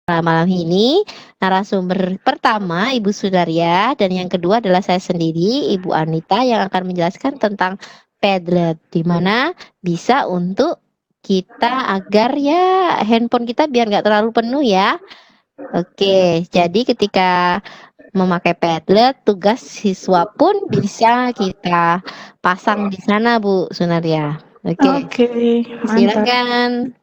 malam ini narasumber pertama Ibu Sudarya dan yang kedua adalah saya sendiri Ibu Anita yang akan menjelaskan tentang Padlet di mana bisa untuk kita agar ya handphone kita biar nggak terlalu penuh ya. Oke, jadi ketika memakai Padlet tugas siswa pun bisa kita pasang di sana Bu Sudarya. Oke, Oke, mantap. silakan.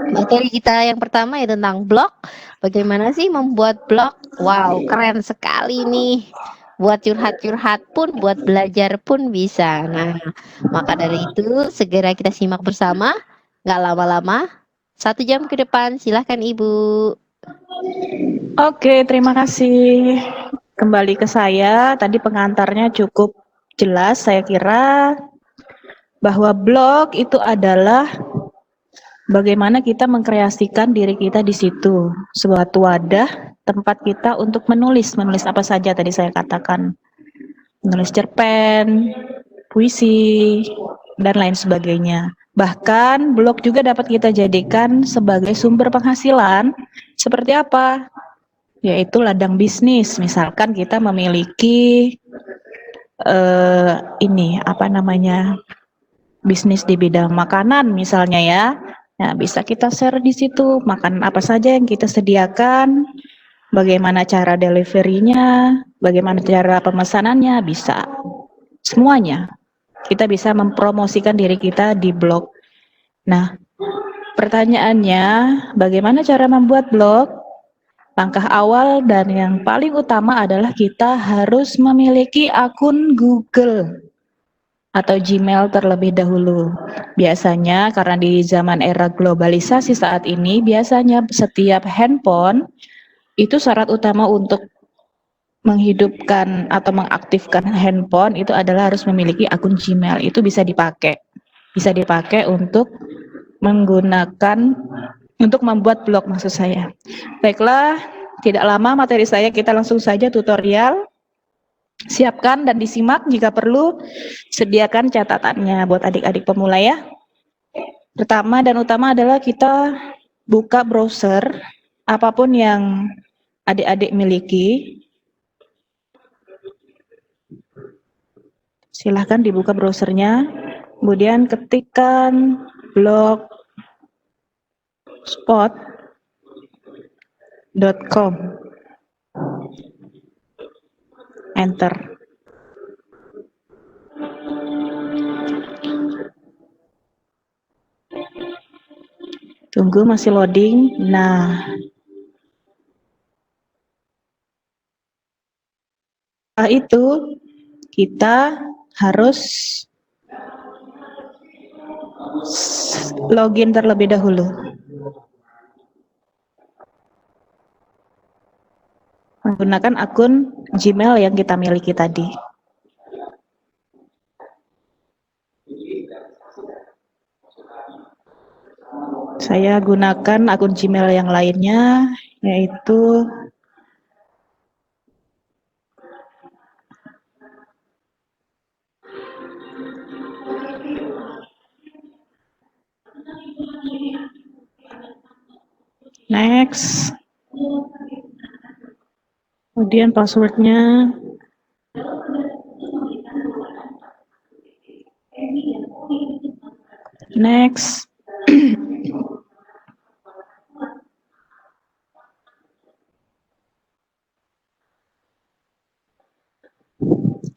Materi kita yang pertama ya tentang blog. Bagaimana sih membuat blog? Wow, keren sekali nih. Buat curhat-curhat pun, buat belajar pun bisa. Nah, maka dari itu segera kita simak bersama. Nggak lama-lama. 1 jam ke depan, silahkan Ibu. Oke, terima kasih. Kembali ke saya, tadi pengantarnya cukup jelas. Saya kira bahwa blog itu adalah bagaimana kita mengkreasikan diri kita di situ. Suatu wadah tempat kita untuk menulis apa saja tadi saya katakan. Menulis cerpen, puisi, dan lain sebagainya. Bahkan blog juga dapat kita jadikan sebagai sumber penghasilan. Seperti apa? Yaitu ladang bisnis. Misalkan kita memiliki bisnis di bidang makanan misalnya ya. Nah, bisa kita share di situ makanan apa saja yang kita sediakan, bagaimana cara deliverynya, bagaimana cara pemesanannya, bisa semuanya. Kita bisa mempromosikan diri kita di blog. Nah, pertanyaannya, bagaimana cara membuat blog? Langkah awal dan yang paling utama adalah kita harus memiliki akun Google atau Gmail terlebih dahulu. Biasanya karena di zaman era globalisasi saat ini, biasanya setiap handphone itu syarat utama untuk menghidupkan atau mengaktifkan handphone itu adalah harus memiliki akun Gmail. Itu bisa dipakai. Bisa dipakai untuk menggunakan untuk membuat blog maksud saya. Baiklah, tidak lama materi saya, kita langsung saja tutorial. Siapkan dan disimak jika perlu, sediakan catatannya buat adik-adik pemula ya. Pertama dan utama adalah kita buka browser apapun yang adik-adik miliki. Silahkan dibuka browsernya, kemudian ketikkan blogspot.com, enter. Tunggu masih loading. Nah, setelah itu kita harus login terlebih dahulu. Menggunakan akun Gmail yang kita miliki tadi. Saya gunakan akun Gmail yang lainnya, yaitu next. Kemudian passwordnya next.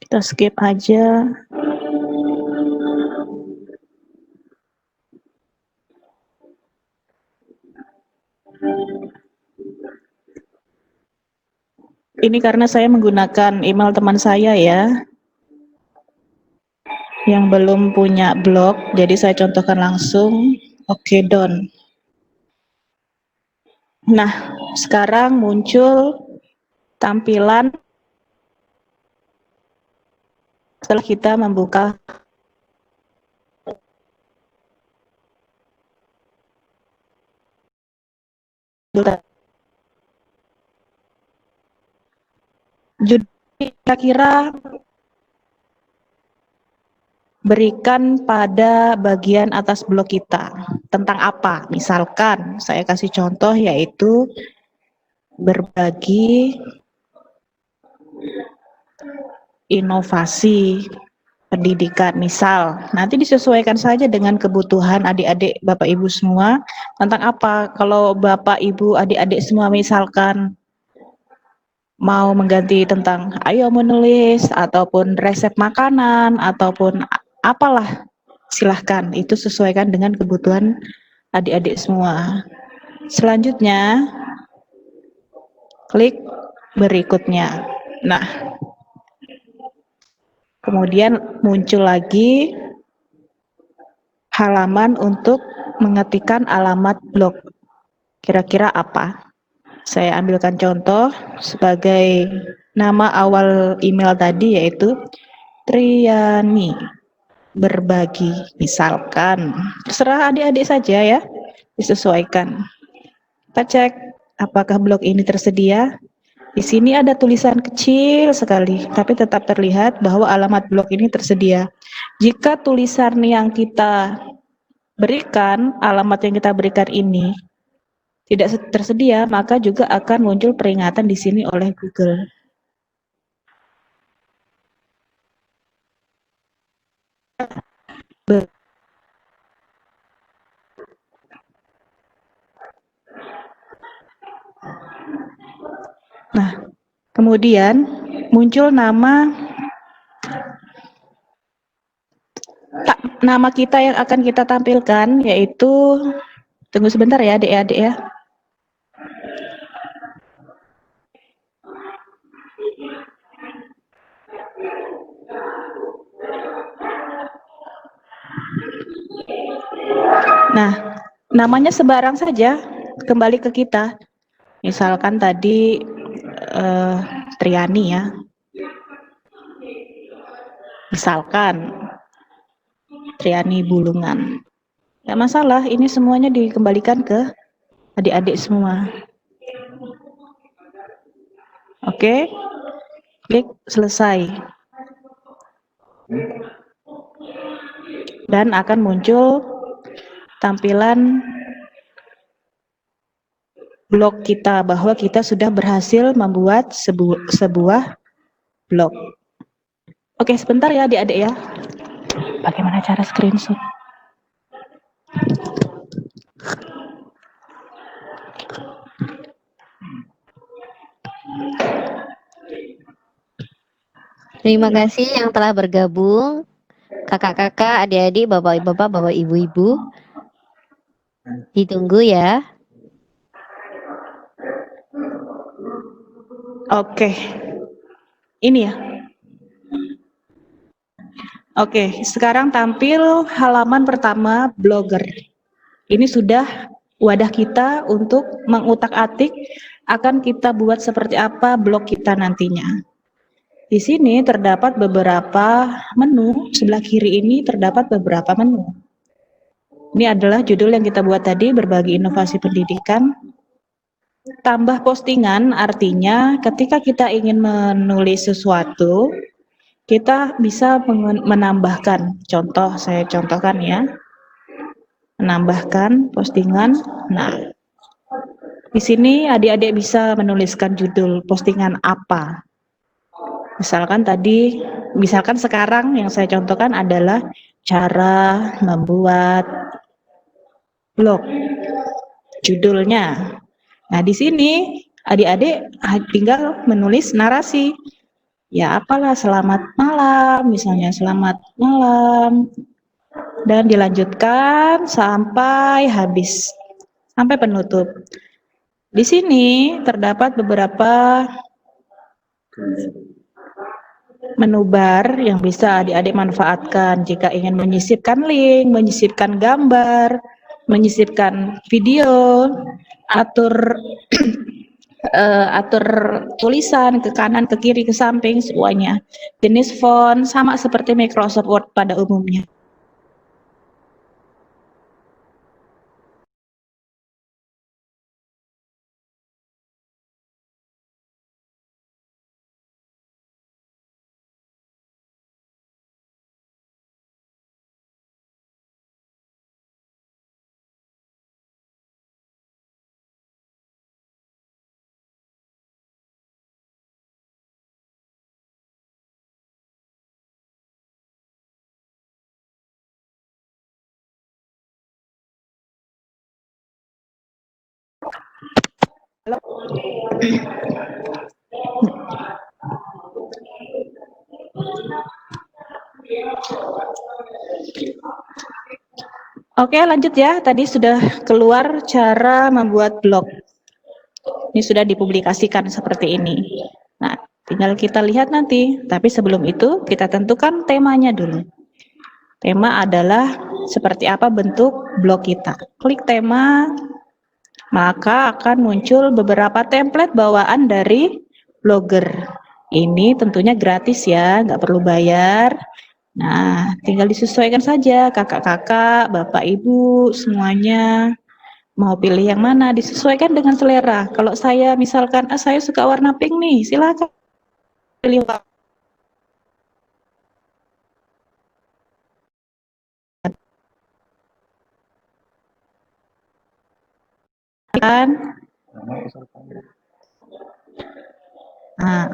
Kita skip aja. Ini karena saya menggunakan email teman saya ya, yang belum punya blog, jadi saya contohkan langsung. Oke, done. Nah, sekarang muncul tampilan setelah kita membuka judul kira-kira berikan pada bagian atas blog kita. tentang apa. Misalkan saya kasih contoh yaitu berbagi inovasi pendidikan. Misal, nanti disesuaikan saja dengan kebutuhan adik-adik Bapak Ibu semua tentang apa. Kalau Bapak Ibu adik-adik semua misalkan mau mengganti tentang ayo menulis ataupun resep makanan ataupun apalah, silahkan itu sesuaikan dengan kebutuhan adik-adik semua. Selanjutnya klik berikutnya. Nah, kemudian muncul lagi halaman untuk mengetikkan alamat blog. Kira-kira apa? Saya ambilkan contoh sebagai nama awal email tadi yaitu Triani berbagi. Misalkan, terserah adik-adik saja ya, disesuaikan. Kita cek apakah blog ini tersedia. Di sini ada tulisan kecil sekali, tapi tetap terlihat bahwa alamat blog ini tersedia. Jika tulisan yang kita berikan, alamat yang kita berikan ini tidak tersedia, maka juga akan muncul peringatan di sini oleh Google. Nah, kemudian muncul nama kita yang akan kita tampilkan yaitu, tunggu sebentar ya adik-adik ya. Nah, namanya sembarang saja, kembali ke kita. Misalkan tadi Triani ya. Misalkan Triani Bulungan. Tidak masalah, ini semuanya dikembalikan ke adik-adik semua. Oke, klik selesai. Dan akan muncul tampilan blog kita bahwa kita sudah berhasil membuat sebuah blog. Oke, sebentar ya adik-adik ya. Bagaimana cara screenshot? Terima kasih yang telah bergabung, kakak-kakak, adik-adik, bapak-bapak, bapak ibu-ibu. Ditunggu ya. Oke, ini ya. Oke, sekarang tampil halaman pertama Blogger. Ini sudah wadah kita untuk mengutak-atik akan kita buat seperti apa blog kita nantinya. Di sini terdapat beberapa menu, sebelah kiri ini terdapat beberapa menu. Ini adalah judul yang kita buat tadi, berbagi inovasi pendidikan. Tambah postingan artinya ketika kita ingin menulis sesuatu, kita bisa menambahkan. Contoh, saya contohkan ya. Menambahkan postingan. Nah, di sini adik-adik bisa menuliskan judul postingan apa. Misalkan sekarang yang saya contohkan adalah cara membuat blog. Judulnya. Nah, di sini adik-adik tinggal menulis narasi. Ya, apalah, selamat malam, misalnya selamat malam. Dan dilanjutkan sampai habis, sampai penutup. Di sini terdapat beberapa menu bar yang bisa adik-adik manfaatkan jika ingin menyisipkan link, menyisipkan gambar, menyisipkan video, atur atur tulisan ke kanan, ke kiri, ke samping, semuanya. Jenis font sama seperti Microsoft Word pada umumnya. Oke, lanjut ya. Tadi sudah keluar cara membuat blog. Ini sudah dipublikasikan seperti ini. Nah, tinggal kita lihat nanti. Tapi sebelum itu, kita tentukan temanya dulu. Tema adalah seperti apa bentuk blog kita. Klik tema, maka akan muncul beberapa template bawaan dari Blogger. Ini tentunya gratis ya, nggak perlu bayar. Nah, tinggal disesuaikan saja kakak-kakak, bapak ibu, semuanya mau pilih yang mana, disesuaikan dengan selera. Kalau saya misalkan, saya suka warna pink nih, silakan pilih warna. Nah,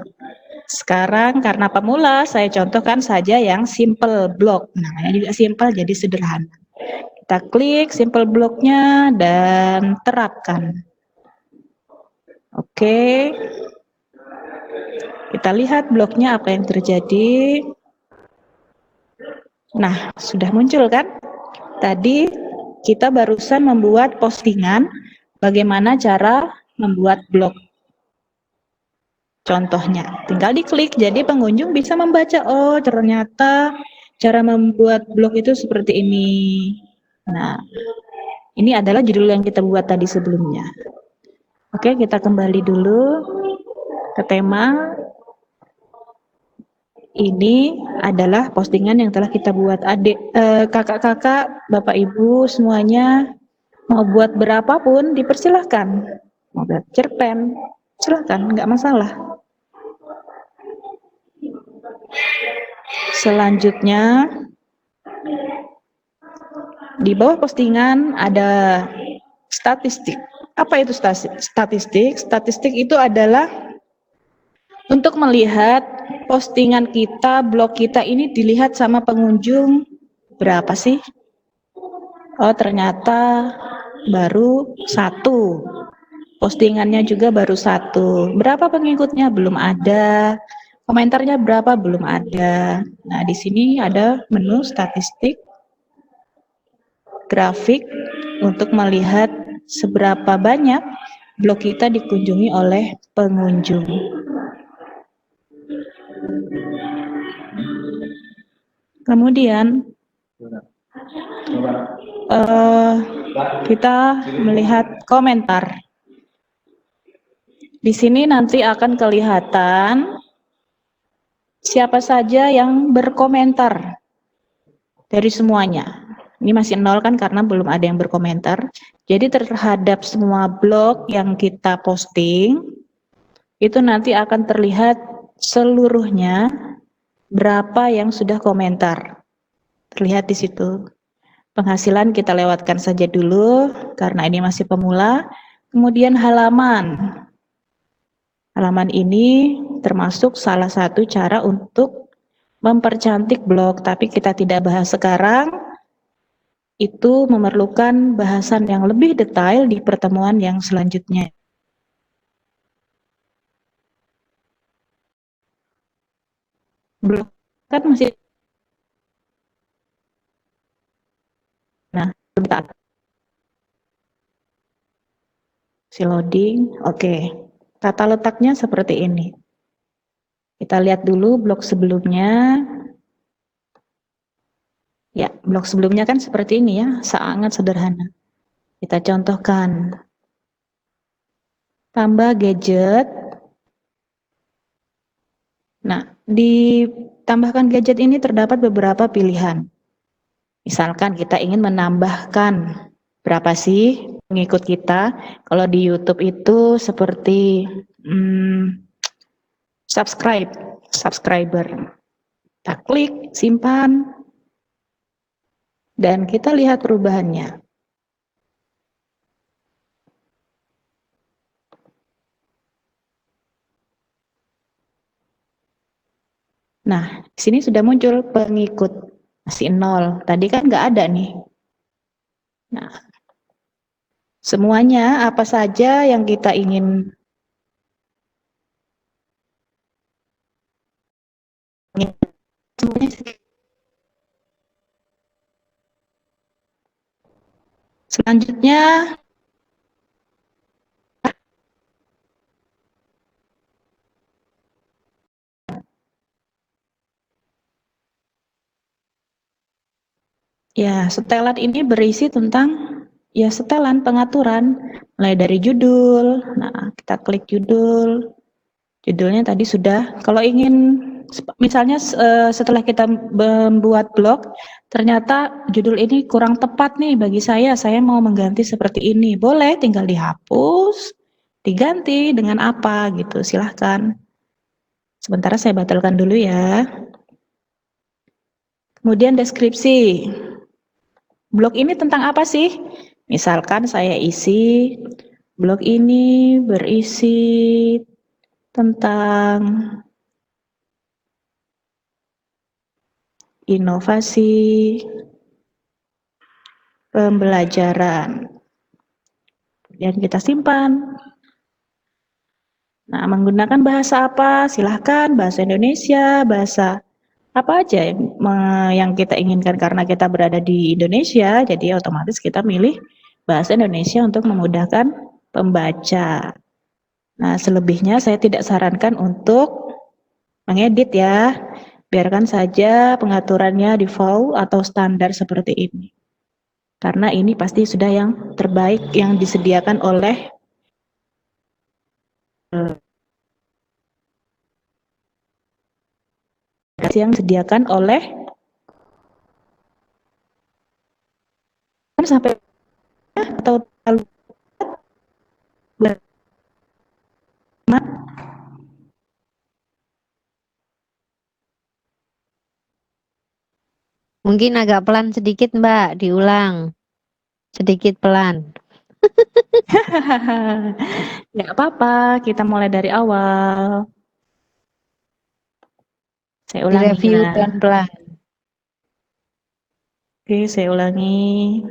sekarang karena pemula, saya contohkan saja yang simple block. Namanya juga simple, jadi sederhana. Kita klik simple blocknya dan terapkan. Oke. Kita lihat bloknya apa yang terjadi. Nah, sudah muncul kan? Tadi kita barusan membuat postingan bagaimana cara membuat blog. Contohnya, tinggal diklik, jadi pengunjung bisa membaca, oh ternyata cara membuat blog itu seperti ini. Nah, ini adalah judul yang kita buat tadi sebelumnya. Oke, kita kembali dulu ke tema. Ini adalah postingan yang telah kita buat. Kakak-kakak, bapak ibu semuanya mau buat berapapun dipersilahkan. Mau buat cerpen, silahkan, nggak masalah. Selanjutnya, di bawah postingan ada statistik. Apa itu statistik? Statistik itu adalah untuk melihat postingan kita, blog kita ini dilihat sama pengunjung berapa sih? Oh, ternyata baru 1. Postingannya juga baru 1. Berapa pengikutnya? Belum ada. Komentarnya berapa? Belum ada. Nah, di sini ada menu statistik, grafik untuk melihat seberapa banyak blog kita dikunjungi oleh pengunjung. Kemudian kita melihat komentar. Di sini nanti akan kelihatan siapa saja yang berkomentar dari semuanya. Ini masih 0 kan karena belum ada yang berkomentar. Jadi terhadap semua blog yang kita posting, itu nanti akan terlihat seluruhnya berapa yang sudah komentar. Terlihat di situ. Penghasilan kita lewatkan saja dulu karena ini masih pemula. Kemudian halaman. Halaman ini termasuk salah satu cara untuk mempercantik blog, tapi kita tidak bahas sekarang. Itu memerlukan bahasan yang lebih detail di pertemuan yang selanjutnya. Blog kan masih, nah, bentar. Si loading, oke. Tata letaknya seperti ini. Kita lihat dulu blog sebelumnya. Ya, blog sebelumnya kan seperti ini ya, sangat sederhana. Kita contohkan. Tambah gadget. Nah, ditambahkan gadget ini terdapat beberapa pilihan. Misalkan kita ingin menambahkan berapa sih pengikut kita. Kalau di YouTube itu seperti subscriber. Kita klik, simpan, dan kita lihat perubahannya. Nah, di sini sudah muncul pengikut, masih 0. Tadi kan nggak ada nih. Nah, Semuanya apa saja yang kita ingin semuanya. Selanjutnya, ya, setelan ini berisi tentang ya setelan pengaturan mulai dari judul. Nah, kita klik judul. Judulnya tadi sudah. Kalau ingin misalnya setelah kita membuat blog, ternyata judul ini kurang tepat nih bagi saya mau mengganti seperti ini. Boleh tinggal dihapus, diganti dengan apa gitu. Silahkan. Sementara saya batalkan dulu ya. Kemudian deskripsi. Blog ini tentang apa sih? Misalkan saya isi, blog ini berisi tentang inovasi pembelajaran. Kemudian kita simpan. Nah, menggunakan bahasa apa? Silahkan bahasa Indonesia, bahasa apa aja yang kita inginkan karena kita berada di Indonesia, jadi otomatis kita milih bahasa Indonesia untuk memudahkan pembaca. Nah, selebihnya saya tidak sarankan untuk mengedit ya. Biarkan saja pengaturannya default atau standar seperti ini. Karena ini pasti sudah yang terbaik yang disediakan oleh sampai atau terlalu Mungkin agak pelan sedikit, Mbak, diulang. Sedikit pelan. nggak apa-apa, kita mulai dari awal. Saya ulangi Direview ya. pelan-pelan. Oke, saya ulangi.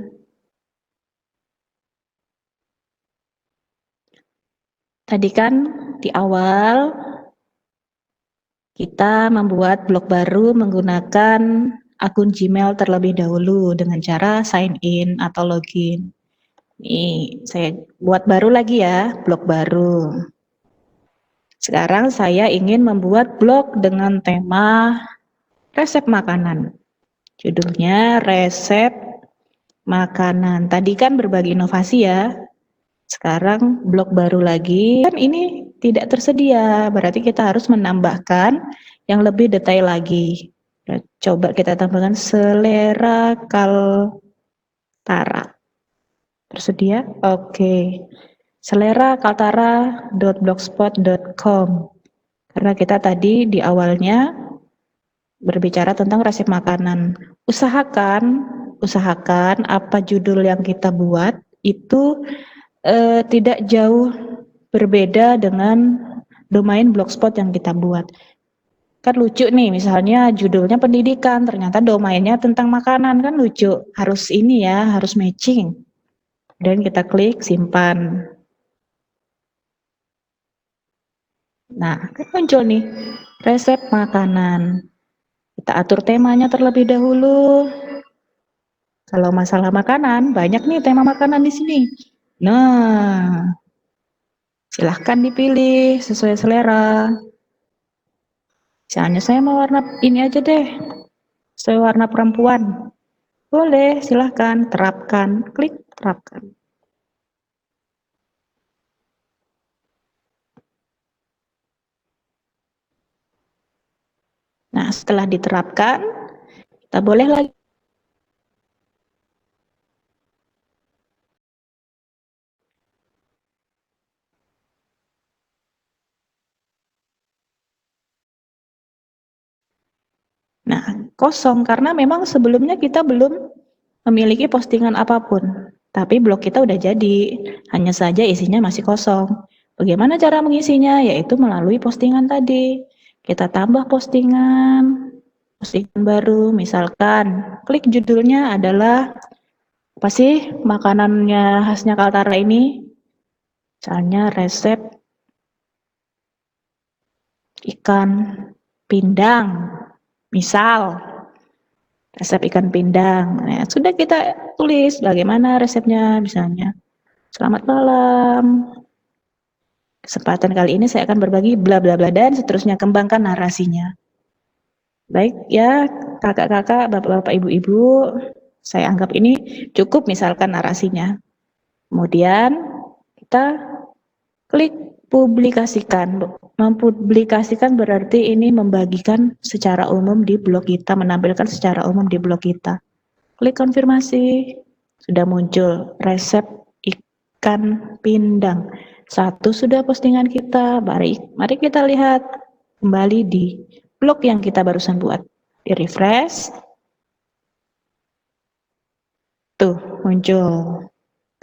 Tadi kan di awal kita membuat blog baru menggunakan akun Gmail terlebih dahulu dengan cara sign in atau login. Nih, saya buat baru lagi ya, blog baru. Sekarang saya ingin membuat blog dengan tema resep makanan. Judulnya resep makanan. Tadi kan berbagi inovasi ya. Sekarang blog baru lagi. Kan ini tidak tersedia, berarti kita harus menambahkan yang lebih detail lagi. Coba kita tambahkan selera Kaltara. Tersedia? Oke. Selera kaltara.blogspot.com. Karena kita tadi di awalnya berbicara tentang resep makanan. Usahakan apa judul yang kita buat itu tidak jauh berbeda dengan domain blogspot yang kita buat. Kan lucu nih, misalnya judulnya pendidikan, ternyata domainnya tentang makanan, kan lucu. Harus ini ya, harus matching. Dan kita klik simpan. Nah, kan muncul nih resep makanan. Kita atur temanya terlebih dahulu. Kalau masalah makanan, banyak nih tema makanan di sini. Nah, silahkan dipilih sesuai selera. Misalnya saya mau warna ini aja deh, sesuai warna perempuan. Boleh, silahkan terapkan, klik terapkan. Nah, setelah diterapkan, kita boleh lagi. Nah, kosong karena memang sebelumnya kita belum memiliki postingan apapun. Tapi blog kita udah jadi, hanya saja isinya masih kosong. Bagaimana cara mengisinya? Yaitu melalui postingan tadi. Kita tambah postingan baru, misalkan klik judulnya adalah Apa sih makanannya khasnya Kaltara ini? Misalnya resep ikan pindang, misal resep ikan pindang. Nah, sudah kita tulis bagaimana resepnya misalnya. Selamat malam. Kesempatan kali ini saya akan berbagi bla bla bla dan seterusnya, kembangkan narasinya. Baik ya, kakak-kakak, bapak-bapak, ibu-ibu, saya anggap ini cukup misalkan narasinya. Kemudian kita klik publikasikan. Mempublikasikan berarti ini membagikan secara umum di blog kita, menampilkan secara umum di blog kita. Klik konfirmasi, sudah muncul resep ikan pindang. Satu sudah postingan kita, mari kita lihat kembali di blog yang kita barusan buat. Di refresh, tuh muncul.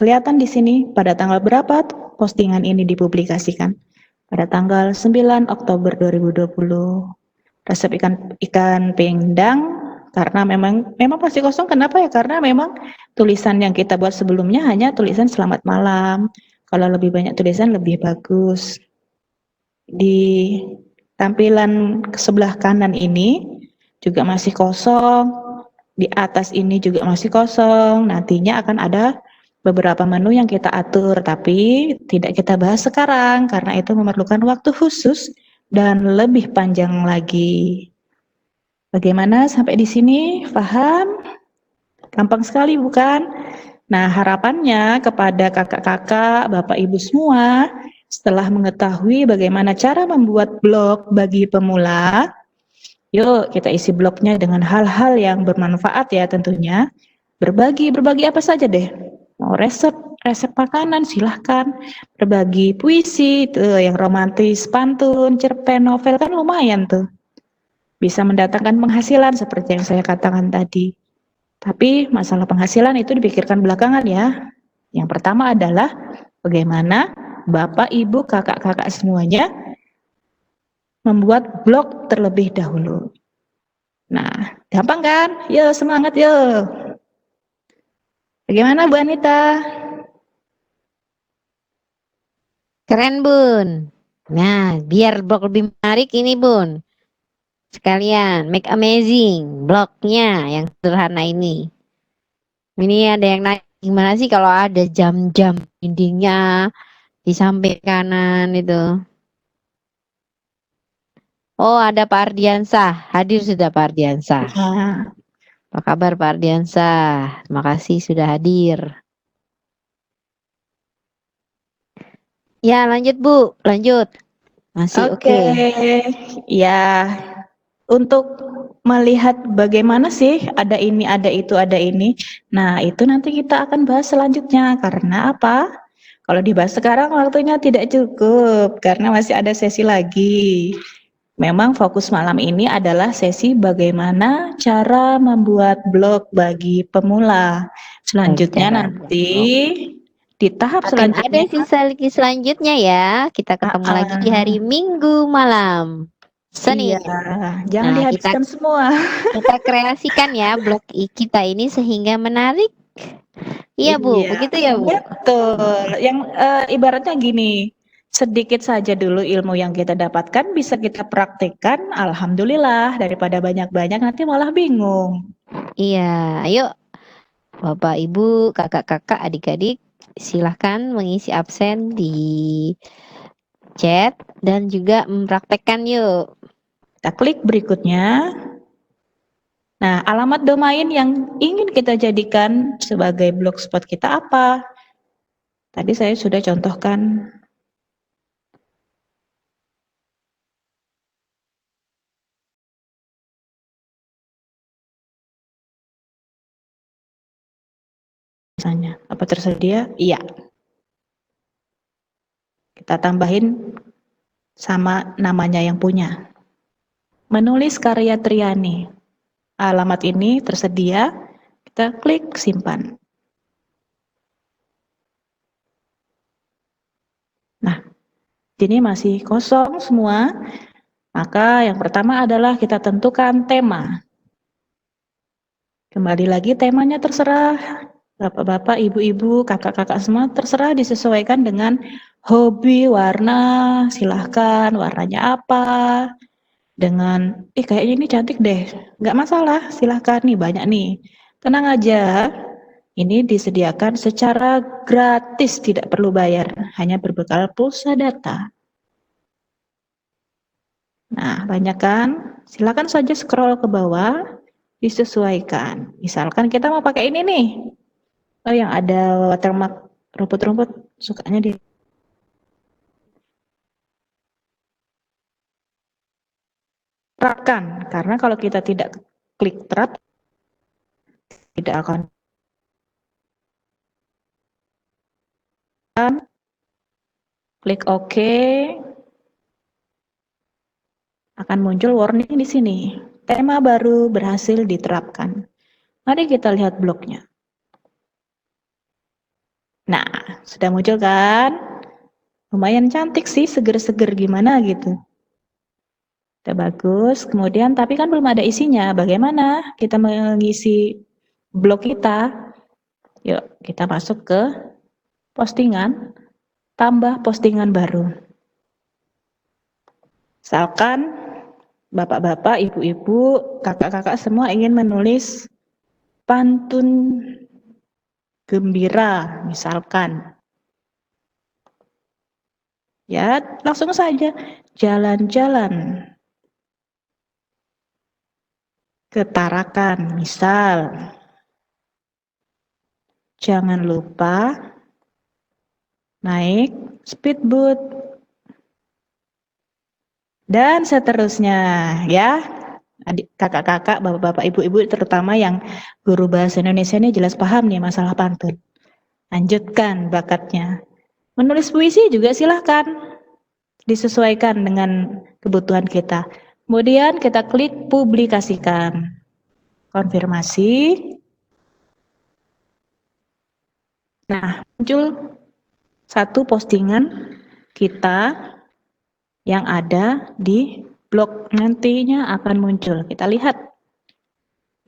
Kelihatan di sini pada tanggal berapa postingan ini dipublikasikan. Pada tanggal 9 Oktober 2020. Resep ikan pindang, karena memang pasti kosong. Kenapa ya? Karena memang tulisan yang kita buat sebelumnya hanya tulisan selamat malam. Kalau lebih banyak tulisan lebih bagus. Di tampilan sebelah kanan ini juga masih kosong. Di atas ini juga masih kosong. Nantinya akan ada beberapa menu yang kita atur, tapi tidak kita bahas sekarang karena itu memerlukan waktu khusus dan lebih panjang lagi. Bagaimana sampai di sini? Paham? Gampang sekali bukan? Nah, harapannya kepada kakak-kakak, bapak ibu semua, setelah mengetahui bagaimana cara membuat blog bagi pemula, yuk kita isi blognya dengan hal-hal yang bermanfaat ya tentunya. Berbagi apa saja deh. Mau resep makanan silahkan. Berbagi puisi, tuh yang romantis, pantun, cerpen, novel kan lumayan tuh. Bisa mendatangkan penghasilan seperti yang saya katakan tadi. Tapi masalah penghasilan itu dipikirkan belakangan ya. Yang pertama adalah bagaimana Bapak, Ibu, kakak-kakak semuanya membuat blog terlebih dahulu. Nah, gampang kan? Yo, semangat yo. Bagaimana Bu Anita? Keren Bun. Nah, biar blog lebih menarik ini Bun. Sekalian make amazing blognya yang sederhana ini. Ini ada yang nanya gimana sih kalau ada jam-jam dindingnya di samping kanan itu. Oh, ada Pak Ardiansah. Hadir sudah Pak Ardiansah. Nah, Apa kabar Pak Ardiansah? Terima kasih sudah hadir. Ya, lanjut Bu. Lanjut. Masih oke. oke. Ya, untuk melihat bagaimana sih ada ini, ada itu, ada ini. Nah, itu nanti kita akan bahas selanjutnya. Karena apa? Kalau dibahas sekarang waktunya tidak cukup karena masih ada sesi lagi. Memang fokus malam ini adalah sesi bagaimana cara membuat blog bagi pemula. Selanjutnya Cara nanti blog. di tahap Akan ada selanjutnya, sisa lagi selanjutnya ya. Kita ketemu lagi di hari Minggu malam. iya, Senin. jangan Nah, kita dihabiskan semua. kita kreasikan ya blog kita ini sehingga menarik. Iya Bu, Iya, begitu ya Bu. betul. Yang ibaratnya gini, sedikit saja dulu ilmu yang kita dapatkan bisa kita praktekkan, alhamdulillah, daripada banyak-banyak nanti malah bingung. Iya, ayo Bapak, Ibu, kakak-kakak, adik-adik, silahkan mengisi absen di chat dan juga mempraktekkan yuk. Kita klik berikutnya. Nah, alamat domain yang ingin kita jadikan sebagai blogspot kita apa? Tadi saya sudah contohkan. Misalnya, apa tersedia? Iya. Kita tambahin sama namanya yang punya. Menulis karya Triani. Alamat ini tersedia, kita klik simpan. Nah, ini masih kosong semua. Maka yang pertama adalah kita tentukan tema. Kembali lagi temanya terserah. Bapak-bapak, ibu-ibu, kakak-kakak semua terserah disesuaikan dengan hobi, warna, silahkan warnanya apa. Dengan, kayaknya ini cantik deh, nggak masalah, silahkan nih banyak nih. Tenang aja, ini disediakan secara gratis, tidak perlu bayar, hanya berbekal pulsa data. Nah, banyak kan? Silakan saja scroll ke bawah, disesuaikan. Misalkan kita mau pakai ini nih, yang ada watermark rumput-rumput, sukanya diterapkan. Karena kalau kita tidak klik terap, tidak akan klik OK, akan muncul warning di sini. Tema baru berhasil diterapkan. Mari kita lihat blognya. Nah, sudah muncul kan? Lumayan cantik sih, seger-seger gimana gitu. Udah bagus, kemudian tapi kan belum ada isinya. Bagaimana kita mengisi blog kita? Yuk, kita masuk ke postingan, tambah postingan baru. Misalkan bapak-bapak, ibu-ibu, kakak-kakak semua ingin menulis pantun gembira, misalkan. Ya, langsung saja jalan-jalan ke Tarakan, misal. Jangan lupa naik speedboat. Dan seterusnya, ya. Adik, kakak-kakak, bapak-bapak, ibu-ibu terutama yang guru bahasa Indonesia ini jelas paham nih masalah pantun. Lanjutkan bakatnya. Menulis puisi juga silahkan. Disesuaikan dengan kebutuhan kita. Kemudian kita klik publikasikan. Konfirmasi. Nah, muncul satu postingan kita yang ada di blog, nantinya akan muncul. Kita lihat.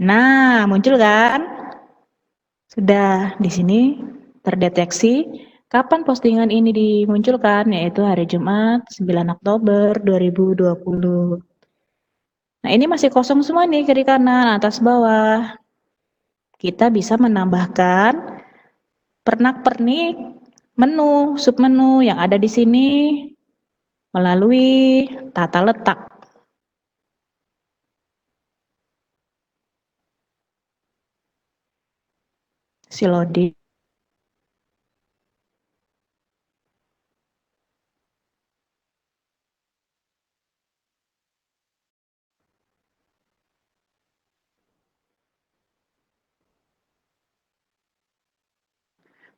Nah, muncul kan? Sudah di sini terdeteksi kapan postingan ini dimunculkan, yaitu hari Jumat 9 Oktober 2020. Nah, ini masih kosong semua nih, kiri kanan, atas bawah. Kita bisa menambahkan pernak-pernik menu, submenu yang ada di sini melalui tata letak. Silodi.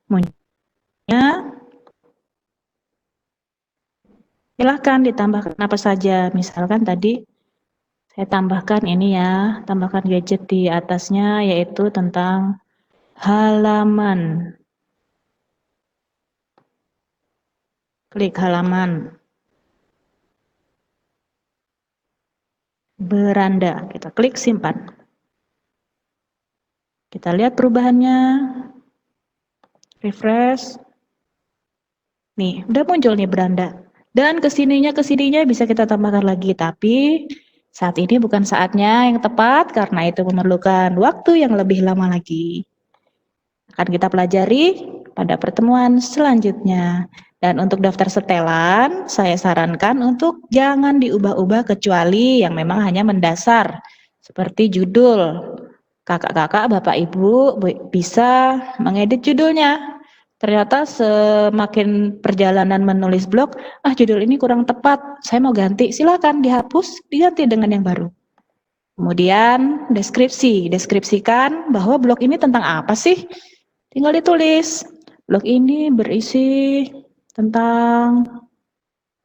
Munculnya, silahkan ditambahkan apa saja. Misalkan tadi saya tambahkan ini ya, tambahkan gadget di atasnya yaitu tentang halaman. Klik halaman. Beranda, kita klik simpan. Kita lihat perubahannya. Refresh. Nih, udah muncul nih beranda. Dan kesininya bisa kita tambahkan lagi, tapi saat ini bukan saatnya yang tepat karena itu memerlukan waktu yang lebih lama lagi. Akan kita pelajari pada pertemuan selanjutnya. Dan untuk daftar setelan, saya sarankan untuk jangan diubah-ubah kecuali yang memang hanya mendasar. Seperti judul. Kakak-kakak, bapak, ibu bisa mengedit judulnya. Ternyata semakin perjalanan menulis blog, judul ini kurang tepat, saya mau ganti, silakan dihapus, diganti dengan yang baru. Kemudian deskripsi, deskripsikan bahwa blog ini tentang apa sih? Tinggal ditulis, blog ini berisi tentang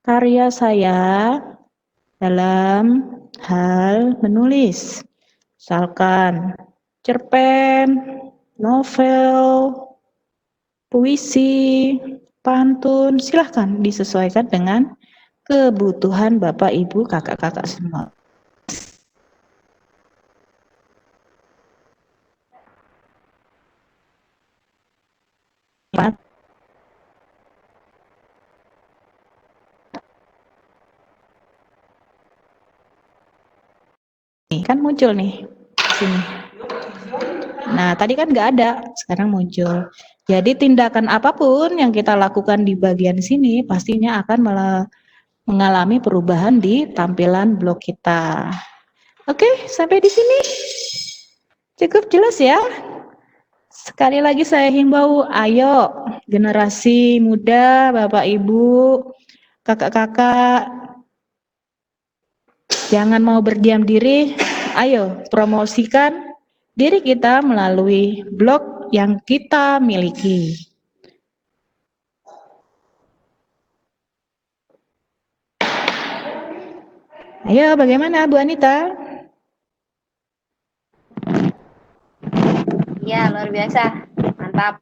karya saya dalam hal menulis. Misalkan cerpen, novel, puisi, pantun, silahkan disesuaikan dengan kebutuhan Bapak, Ibu, kakak-kakak semua. Nih, kan muncul nih di sini. Nah, tadi kan nggak ada, sekarang muncul. Jadi tindakan apapun yang kita lakukan di bagian sini pastinya akan mengalami perubahan di tampilan blog kita. Oke, sampai di sini cukup jelas ya. Sekali lagi saya himbau, ayo generasi muda, Bapak Ibu, kakak-kakak, jangan mau berdiam diri, ayo promosikan diri kita melalui blog yang kita miliki. Ayo, bagaimana Bu Anita? Iya, luar biasa. Mantap.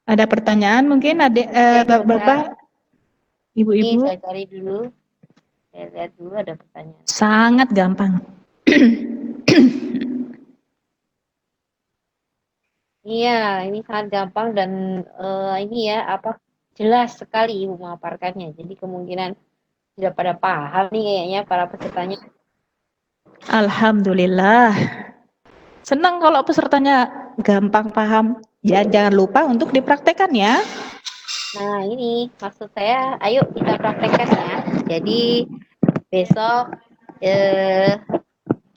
Ada pertanyaan mungkin adik, Bapak, Ini Ibu-ibu? saya cari dulu. Saya lihat dulu ada pertanyaan. Sangat gampang. Iya, ini sangat gampang dan ini ya jelas sekali Ibu memaparkannya. Jadi kemungkinan sudah pada paham nih kayaknya para pesertanya. Alhamdulillah. Senang kalau pesertanya gampang paham. Ya, jangan lupa untuk dipraktekkan ya. Nah, ini maksud saya, ayo kita praktekkan ya. Jadi besok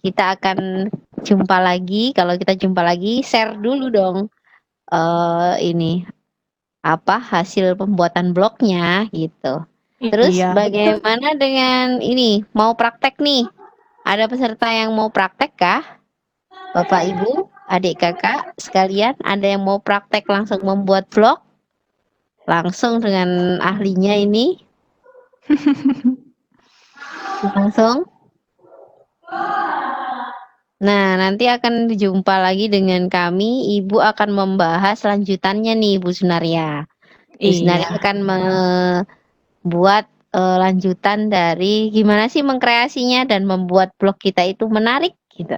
kita akan jumpa lagi. Kalau kita jumpa lagi, share dulu dong ini hasil pembuatan blognya gitu. Terus Iya, betul. bagaimana dengan ini? Mau praktek nih? Ada peserta yang mau praktek kah? Bapak Ibu, adik kakak sekalian, ada yang mau praktek langsung membuat blog? Langsung dengan ahlinya ini? Langsung? Nah, nanti akan dijumpa lagi dengan kami. Ibu akan membahas lanjutannya nih, Bu Sunaria. Bu Sunaria Iya. akan membuat lanjutan dari gimana sih mengkreasinya dan membuat blog kita itu menarik gitu.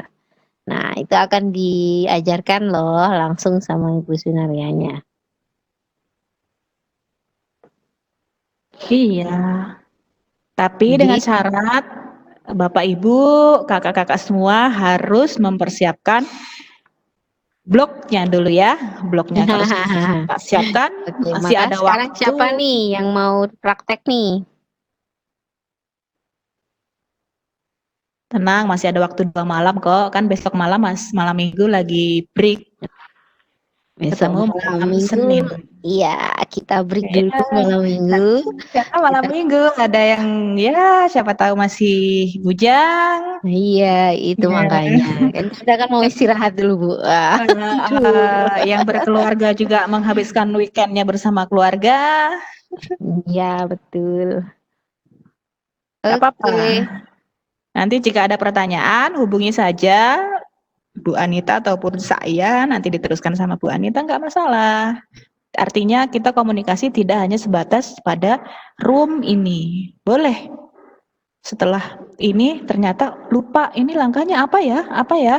Nah, itu akan diajarkan loh langsung sama Ibu Sunarianya. Iya. Tapi dengan Jadi, syarat Bapak Ibu, kakak-kakak semua harus mempersiapkan blognya dulu ya. Blognya harus kita siapkan, oke, masih maka ada sekarang waktu. siapa nih yang mau praktek nih? Tenang, masih ada waktu 2 malam kok. Kan besok malam malam minggu lagi break. Besok Ketemu malam malam minggu, Senin. iya kita break Ya, dulu malam minggu. karena malam Kita, minggu ada yang ya siapa tahu masih bujang. iya itu Ya. makanya. Kan kita kan mau istirahat dulu Bu. Aduh. Yang berkeluarga juga menghabiskan weekendnya bersama keluarga. Iya betul. Gak apa-apa. Oke. Nanti jika ada pertanyaan hubungi saja Bu Anita ataupun saya, nanti diteruskan sama Bu Anita, nggak masalah. Artinya kita komunikasi tidak hanya sebatas pada room ini. Boleh. Setelah ini ternyata lupa ini langkahnya apa ya? Apa ya?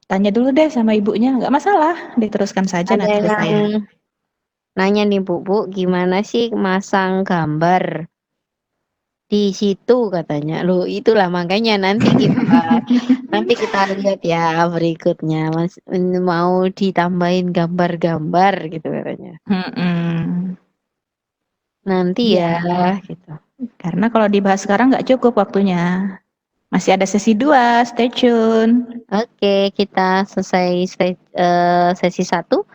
Tanya dulu deh sama ibunya, nggak masalah. Diteruskan saja Ada nanti ke yang saya. nanya nih Bu, gimana sih masang gambar di situ katanya. Loh, itulah makanya nanti kita lihat ya berikutnya. Mas mau ditambahin gambar-gambar gitu katanya. Mm-mm. Nanti Iya, ya gitu. karena kalau dibahas sekarang nggak cukup waktunya. Masih ada sesi 2, stay tune. Oke, kita selesai sesi 1.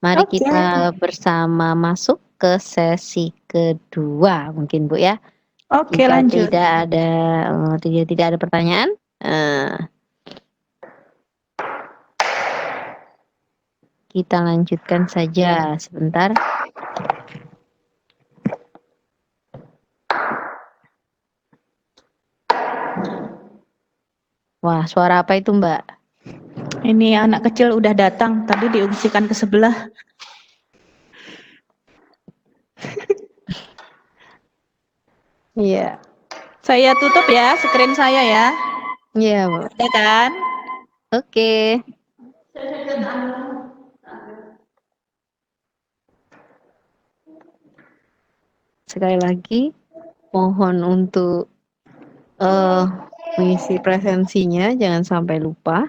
Mari Oke. kita bersama masuk ke sesi kedua mungkin Bu ya. Oke, Jika lanjut. tidak ada pertanyaan, kita lanjutkan saja sebentar. Wah, suara apa itu Mbak? Ini anak kecil udah datang, tadi diungsikan ke sebelah. Iya. Saya tutup ya screen saya ya. Iya, Bu. Ada kan? Oke. Sekali lagi mohon untuk mengisi presensinya, jangan sampai lupa.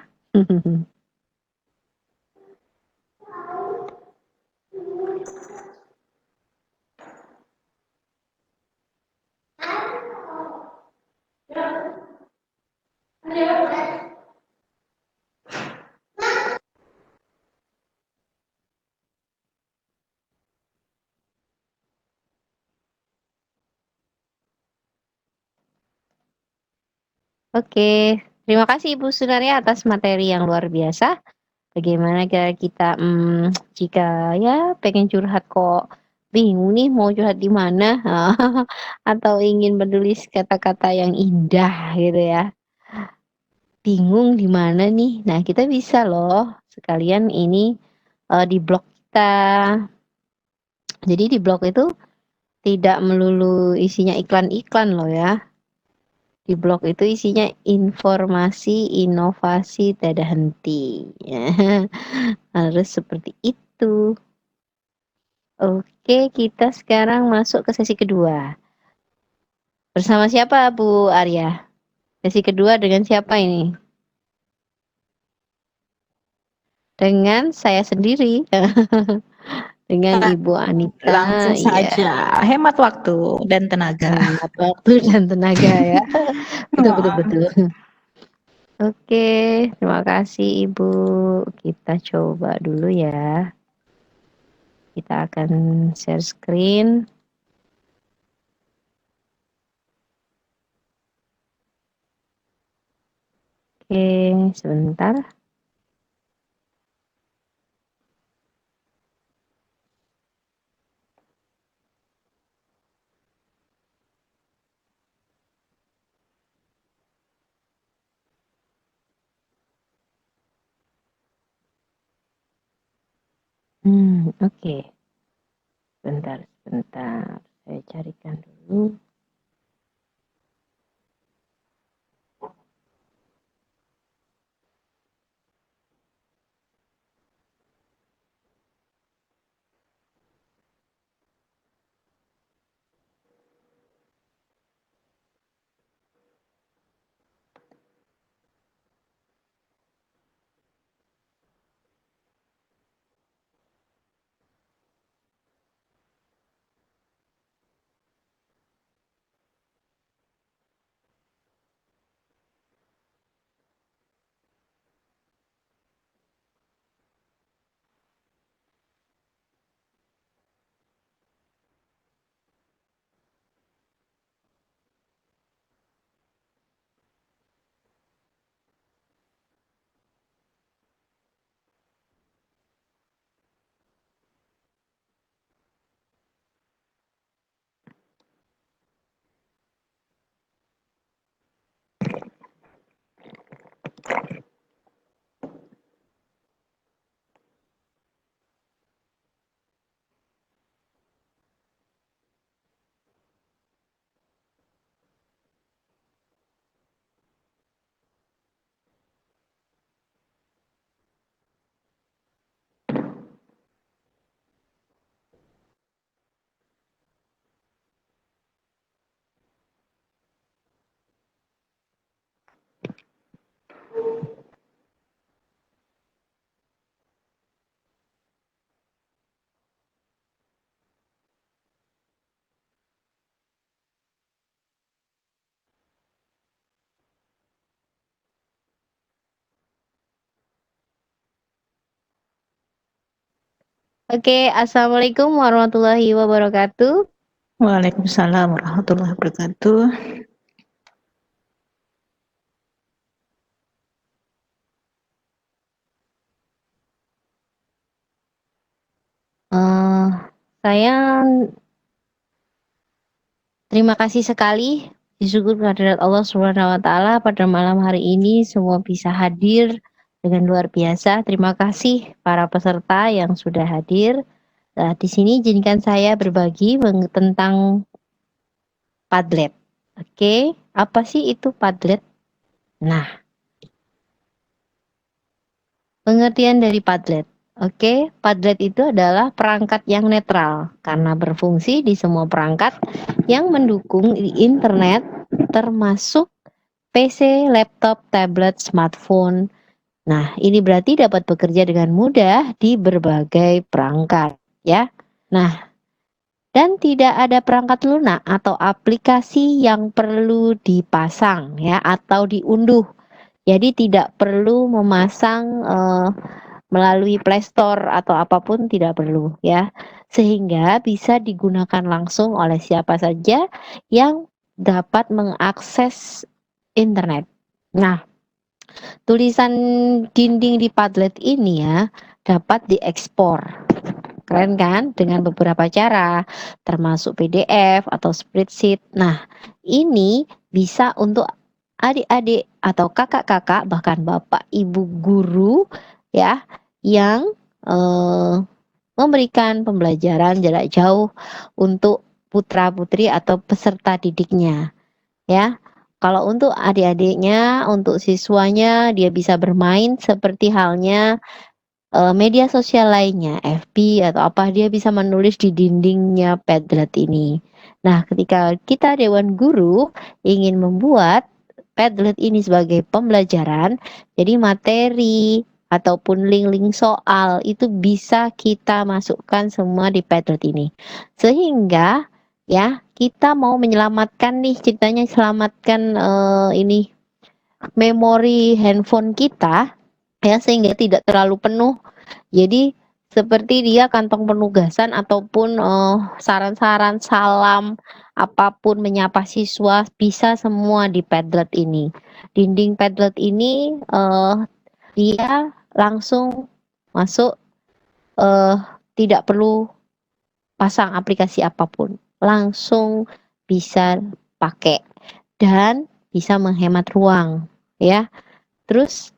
Oke, terima kasih Ibu Sunaria atas materi yang luar biasa. Bagaimana kita jika ya pengen curhat kok bingung nih mau curhat di mana, atau ingin menulis kata-kata yang indah gitu ya, bingung di mana nih. Nah, kita bisa loh sekalian ini, di blog kita. Jadi di blog itu tidak melulu isinya iklan-iklan loh ya. Di blog itu isinya informasi, inovasi tiada henti. Harus seperti itu. Oke, kita sekarang masuk ke sesi kedua. Bersama siapa Bu Arya? Sesi kedua dengan siapa ini? Dengan saya sendiri. Dengan Ibu Anita, Langsung iya. saja, hemat waktu dan tenaga. Hemat waktu dan tenaga ya. Betul betul Heeh. betul. Oke, terima kasih Ibu. Kita coba dulu ya. Kita akan share screen. Oke, sebentar. Oke. Sebentar sebentar, saya carikan dulu. Oke, assalamualaikum warahmatullahi wabarakatuh. Waalaikumsalam warahmatullahi wabarakatuh. Saya terima kasih sekali, syukur kehadirat Allah Subhanahu wa taala pada malam hari ini semua bisa hadir dengan luar biasa. Terima kasih para peserta yang sudah hadir. Nah, di sini izinkan saya berbagi tentang Padlet. Oke, apa sih itu Padlet? Nah, Pengertian dari Padlet. Oke, Padlet itu adalah perangkat yang netral karena berfungsi di semua perangkat yang mendukung internet, termasuk PC, laptop, tablet, smartphone. Nah, ini berarti dapat bekerja dengan mudah di berbagai perangkat, ya. Nah, dan tidak ada perangkat lunak atau aplikasi yang perlu dipasang ya atau diunduh. Jadi tidak perlu memasang melalui Play Store atau apapun, tidak perlu ya. Sehingga bisa digunakan langsung oleh siapa saja yang dapat mengakses internet. Nah, tulisan dinding di Padlet ini ya dapat diekspor. Keren kan? Dengan beberapa cara, termasuk PDF atau spreadsheet. Nah, ini bisa untuk adik-adik atau kakak-kakak, bahkan bapak ibu guru ya, yang memberikan pembelajaran jarak jauh untuk putra-putri atau peserta didiknya ya. Kalau untuk adik-adiknya, untuk siswanya, dia bisa bermain seperti halnya media sosial lainnya, FB atau apa, dia bisa menulis di dindingnya Padlet ini. Nah, ketika kita Dewan Guru ingin membuat Padlet ini sebagai pembelajaran, jadi materi ataupun link-link soal itu bisa kita masukkan semua di Padlet ini. Sehingga ya, kita mau menyelamatkan nih, ceritanya selamatkan ini memori handphone kita ya, sehingga tidak terlalu penuh. Jadi seperti dia kantong penugasan ataupun saran-saran, salam, apapun menyapa siswa bisa semua di Padlet ini. Dinding Padlet ini dia langsung masuk, eh, tidak perlu pasang aplikasi apapun, langsung bisa pakai dan bisa menghemat ruang ya. Terus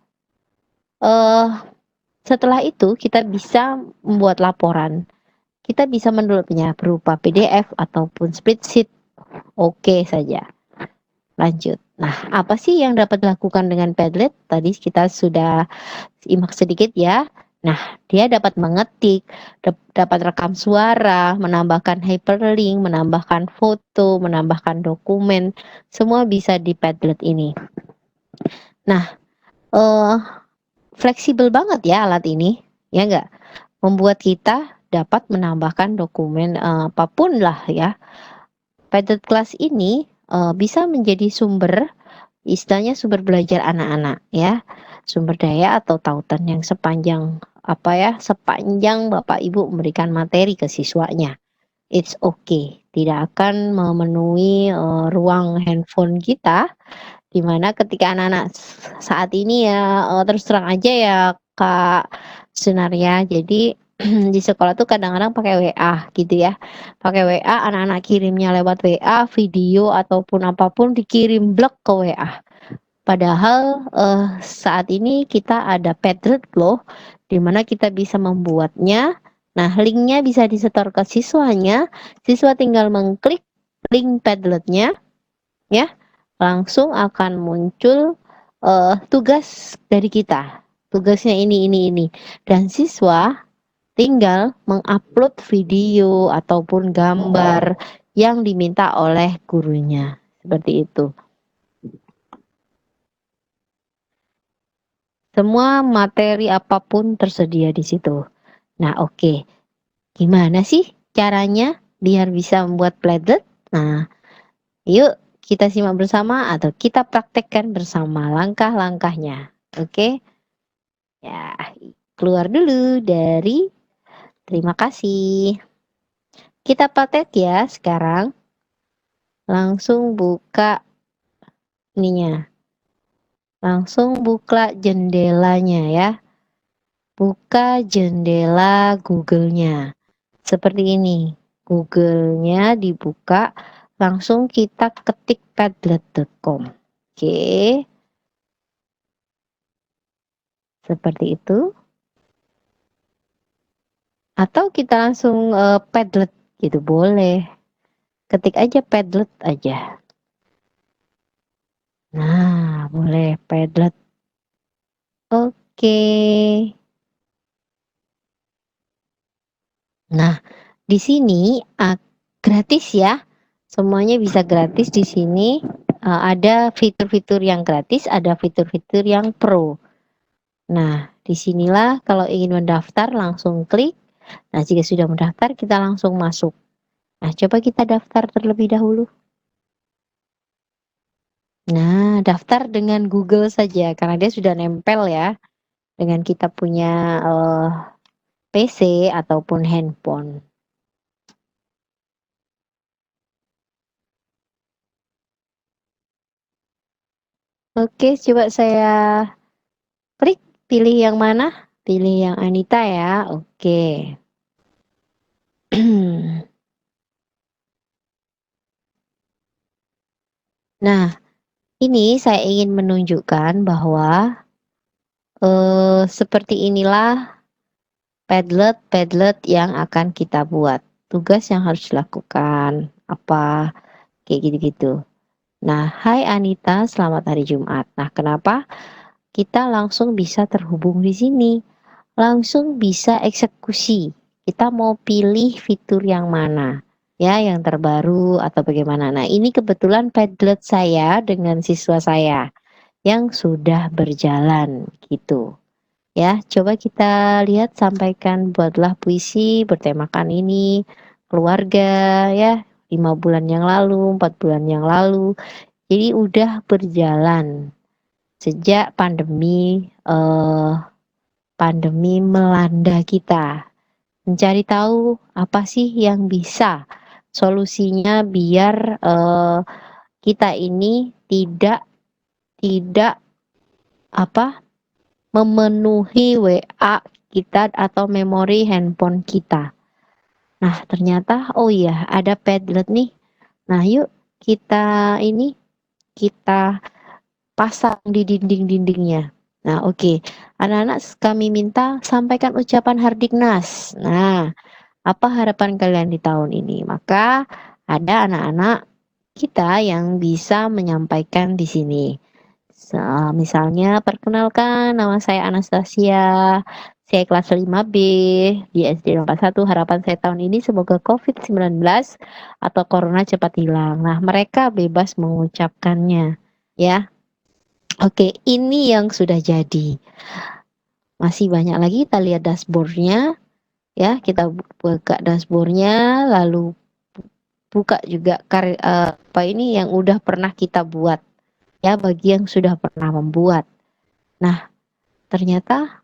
eh setelah itu kita bisa membuat laporan. Kita bisa mendownloadnya berupa PDF ataupun spreadsheet. Oke saja. Lanjut. Nah, apa sih yang dapat dilakukan dengan Padlet? Tadi kita sudah simak sedikit ya. Nah, dia dapat mengetik, dapat rekam suara, menambahkan hyperlink, menambahkan foto, menambahkan dokumen. Semua bisa di Padlet ini. Nah, eh fleksibel banget ya alat ini, ya enggak? Membuat kita dapat menambahkan dokumen apapun lah ya. Padlet Class ini bisa menjadi sumber, istilahnya sumber belajar anak-anak ya, sumber daya atau tautan yang sepanjang apa ya, sepanjang Bapak Ibu memberikan materi ke siswanya. It's okay, tidak akan memenuhi ruang handphone kita, dimana ketika anak-anak saat ini ya, terus terang aja ya Kak Sunaria, jadi di sekolah tuh kadang-kadang pakai WA gitu ya, pakai WA, anak-anak kirimnya lewat WA, video ataupun apapun dikirim blok ke WA. Padahal saat ini kita ada Padlet loh, di mana kita bisa membuatnya. Nah, linknya bisa disetor ke siswanya, siswa tinggal mengklik link Padletnya ya, langsung akan muncul tugas dari kita. Tugasnya ini, dan siswa tinggal mengupload video ataupun gambar yang diminta oleh gurunya. Seperti itu. Semua materi apapun tersedia di situ. Nah, oke. Gimana sih caranya biar bisa membuat Padlet? Nah, yuk kita simak bersama atau kita praktekkan bersama langkah-langkahnya. Oke? Ya, keluar dulu dari terima kasih. Kita praktek ya sekarang. Langsung buka ininya. Langsung buka jendelanya ya. Buka jendela Google-nya. Seperti ini. Google-nya dibuka, langsung kita ketik padlet.com. Oke. Seperti itu. Atau kita langsung Padlet gitu boleh. Ketik aja Padlet aja. Nah, boleh Padlet. Oke. Oke. Nah, di sini gratis ya. Semuanya bisa gratis di sini. Ada fitur-fitur yang gratis, ada fitur-fitur yang pro. Nah, disinilah kalau ingin mendaftar langsung klik. Nah, jika sudah mendaftar kita langsung masuk. Nah, coba kita daftar terlebih dahulu. Nah, daftar dengan Google saja karena dia sudah nempel ya dengan kita punya PC ataupun handphone. Oke, coba saya klik, pilih yang mana? Pilih yang Anita ya. Oke. Nah, ini saya ingin menunjukkan bahwa seperti inilah Padlet-Padlet yang akan kita buat. Tugas yang harus dilakukan apa kayak gitu-gitu. Nah, hai Anita, selamat hari Jumat. Nah, kenapa kita langsung bisa terhubung di sini? Langsung bisa eksekusi. Kita mau pilih fitur yang mana? Ya, yang terbaru atau bagaimana. Nah, ini kebetulan Padlet saya dengan siswa saya yang sudah berjalan gitu. Ya, coba kita lihat, sampaikan, buatlah puisi bertemakan ini, keluarga ya, 5 bulan yang lalu, 4 bulan yang lalu. Jadi udah berjalan sejak pandemi melanda kita. Mencari tahu apa sih yang bisa solusinya biar kita ini tidak tidak apa memenuhi WA kita atau memori handphone kita. Nah, ternyata oh iya ada Padlet nih. Nah, yuk kita pasang di dinding-dindingnya. Nah, oke. Anak-anak kami minta sampaikan ucapan Hardiknas. Nah, apa harapan kalian di tahun ini? Maka ada anak-anak kita yang bisa menyampaikan di sini. Misalnya, perkenalkan nama saya Anastasia, saya kelas 5B di SD 41. Harapan saya tahun ini semoga COVID-19 atau corona cepat hilang. Nah, mereka bebas mengucapkannya, ya. Oke, ini yang sudah jadi. Masih banyak lagi, kita lihat dashboardnya, ya. Kita buka dashboardnya, lalu buka juga apa ini yang udah pernah kita buat, ya, bagi yang sudah pernah membuat. Nah, ternyata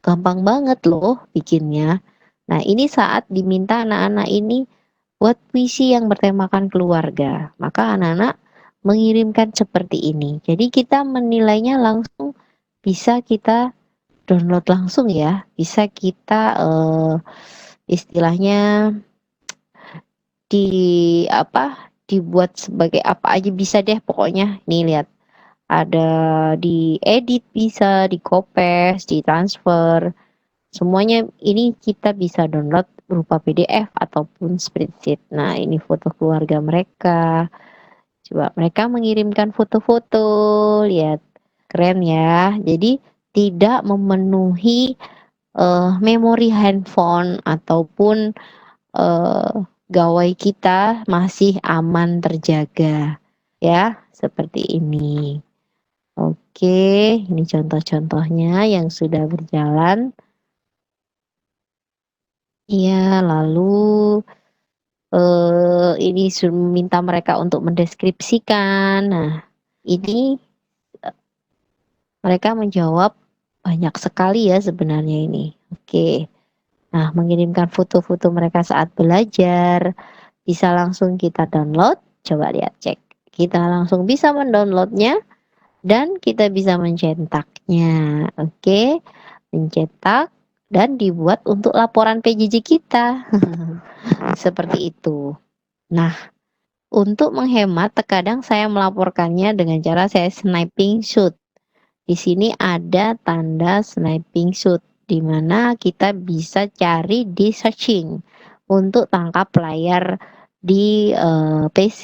gampang banget loh bikinnya. Nah, ini saat diminta anak-anak ini buat puisi yang bertemakan keluarga, maka anak-anak mengirimkan seperti ini. Jadi kita menilainya langsung, bisa kita download langsung ya, bisa kita istilahnya dibuat sebagai apa aja bisa deh pokoknya. Nih lihat, ada diedit, bisa di-copy, ditransfer, semuanya ini kita bisa download berupa PDF ataupun spreadsheet. Nah, ini foto keluarga mereka. Coba mereka mengirimkan foto-foto, lihat. Keren ya. Jadi tidak memenuhi memori handphone ataupun gawai kita masih aman terjaga. Ya, seperti ini. Oke, ini contoh-contohnya yang sudah berjalan. Iya, lalu ini minta mereka untuk mendeskripsikan. Nah, ini mereka menjawab banyak sekali ya sebenarnya ini. Oke. Nah, mengirimkan foto-foto mereka saat belajar, bisa langsung kita download. Coba lihat, cek. Kita langsung bisa mendownloadnya dan kita bisa mencetaknya. Oke, mencetak dan dibuat untuk laporan PJJ kita. Seperti itu. Nah, untuk menghemat terkadang saya melaporkannya dengan cara saya sniping shoot. Di sini ada tanda sniping shoot di mana kita bisa cari di searching untuk tangkap layar di PC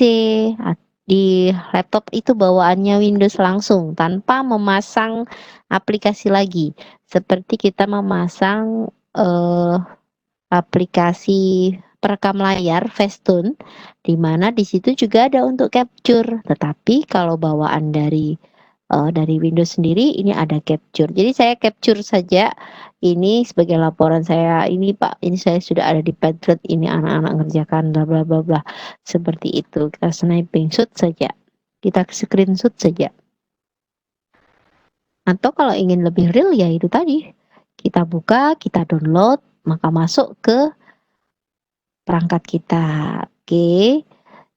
di laptop itu bawaannya Windows langsung tanpa memasang aplikasi lagi. Seperti kita memasang aplikasi perekam layar Facetune, di mana di situ juga ada untuk capture. Tetapi kalau bawaan dari Windows sendiri ini ada capture. Jadi saya capture saja ini sebagai laporan saya, ini Pak, ini saya sudah ada di Padlet, ini anak-anak ngerjakan bla bla bla bla. Seperti itu. Kita sniping shoot saja. Kita screenshot saja. Atau kalau ingin lebih real ya itu tadi. Kita buka, kita download, maka masuk ke perangkat kita. Oke.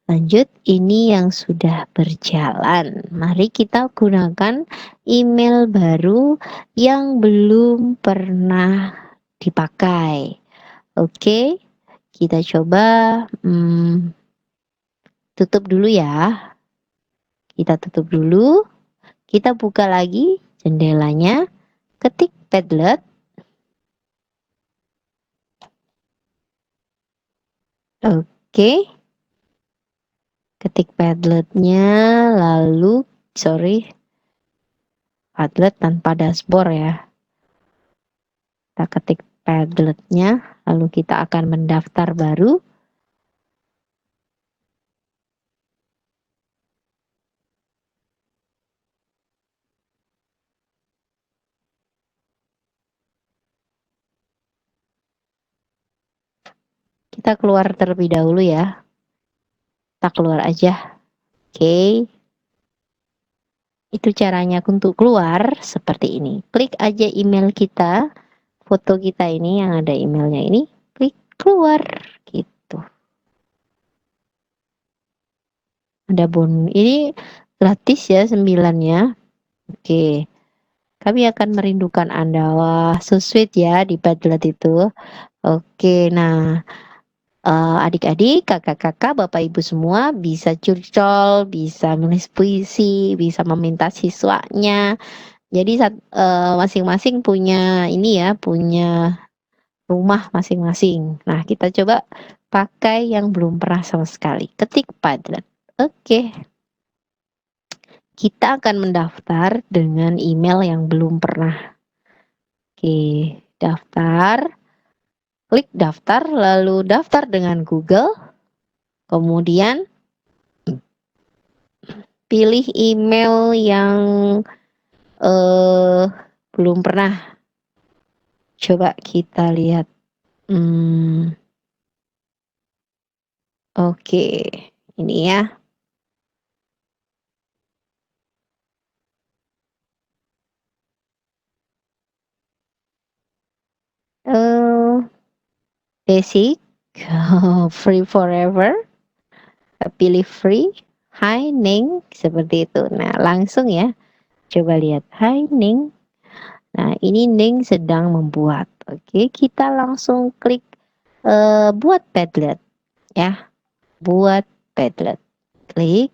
Lanjut, ini yang sudah berjalan. Mari kita gunakan email baru yang belum pernah dipakai. Oke, kita coba tutup dulu ya. Kita tutup dulu. Kita buka lagi jendelanya. Ketik Padlet. Oke. Ketik Padletnya, lalu Padlet tanpa dashboard ya. Kita ketik Padletnya, lalu kita akan mendaftar baru. Kita keluar terlebih dahulu ya. Kita keluar aja. Oke. Itu caranya untuk keluar seperti ini. Klik aja email kita, foto kita ini yang ada emailnya ini, klik keluar gitu. Ada ini gratis ya 9 ya. Oke. Kami akan merindukan Anda. Wah, so sweet ya di Padlet itu. Oke, nah adik-adik, kakak-kakak, bapak ibu semua bisa curcol, bisa menulis puisi, bisa meminta siswanya. Jadi masing-masing punya ini ya, punya rumah masing-masing. Nah, kita coba pakai yang belum pernah sama sekali. Ketik Padlet. Oke. Kita akan mendaftar dengan email yang belum pernah. Oke, daftar. Klik daftar, lalu daftar dengan Google. Kemudian pilih email yang belum pernah. Coba kita lihat. Oke, ini ya. Basic, free forever. Pilih free. Hai Ning, seperti itu. Nah, langsung ya. Coba lihat. Hai Ning. Nah, ini Ning sedang membuat. Oke, kita langsung klik buat Padlet ya. Buat Padlet. Klik.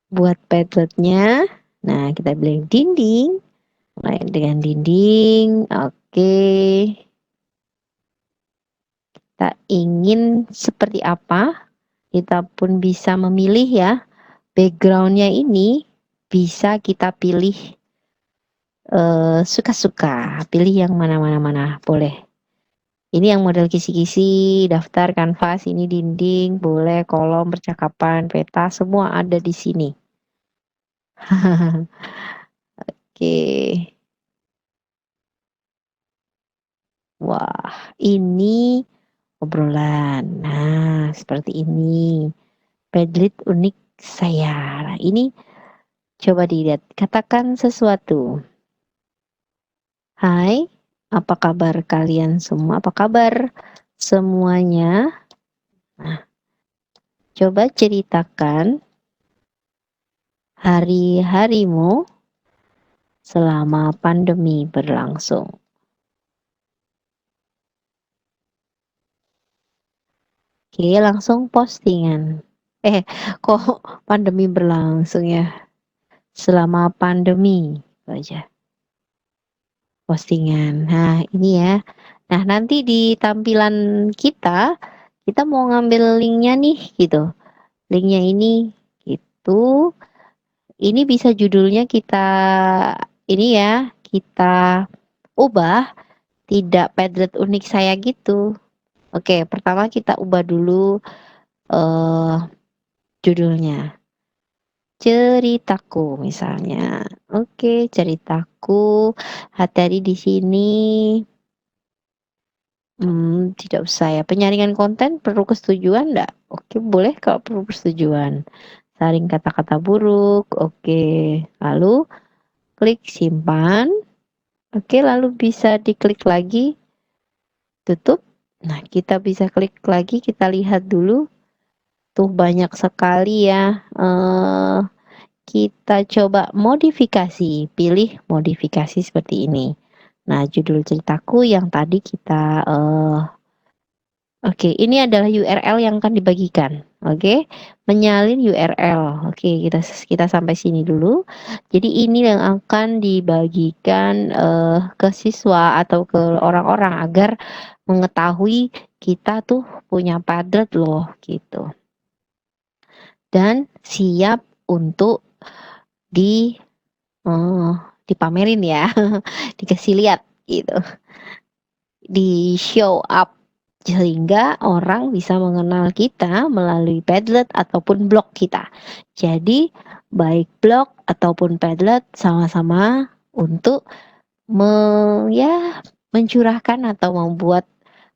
Buat Padletnya. Nah, kita pilih dinding. Mulai dengan dinding. Oke. Kita ingin seperti apa? Kita pun bisa memilih ya. Backgroundnya ini bisa kita pilih suka-suka. Pilih yang mana-mana boleh. Ini yang model kisi-kisi, daftar, kanvas, ini dinding, boleh kolom, percakapan, peta, semua ada di sini. Oke. Wah, ini obrolan. Nah, seperti ini. Padlet unik saya. Nah, ini coba dilihat. Katakan sesuatu. Hai, apa kabar kalian semua? Apa kabar semuanya? Nah, coba ceritakan hari-harimu selama pandemi berlangsung. Oke, langsung postingan. Kok pandemi berlangsung ya? Selama pandemi, itu aja. Postingan. Nah, ini ya. Nah, nanti di tampilan kita mau ngambil linknya nih gitu, linknya ini gitu. Ini bisa judulnya kita ini ya, kita ubah tidak Padlet unik saya gitu. Oke, pertama kita ubah dulu eh judulnya. Ceritaku misalnya. Oke, ceritaku. Hati-hati di sini. Tidak usah ya. Penyaringan konten perlu kesetujuan enggak? Oke, boleh kalau perlu persetujuan. Saring kata-kata buruk. Oke. Lalu klik simpan. Oke, lalu bisa diklik lagi tutup. Nah, kita bisa klik lagi, kita lihat dulu. Tuh banyak sekali ya. Kita coba modifikasi, pilih modifikasi seperti ini. Nah, judul ceritaku yang tadi kita oke, ini adalah URL yang akan dibagikan. Oke, menyalin URL. Oke, kita sampai sini dulu. Jadi ini yang akan dibagikan ke siswa atau ke orang-orang agar mengetahui kita tuh punya Padlet loh gitu. Dan siap untuk di dipamerin ya, dikasih lihat gitu, di show up sehingga orang bisa mengenal kita melalui Padlet ataupun blog kita. Jadi baik blog ataupun Padlet sama-sama untuk mencurahkan atau membuat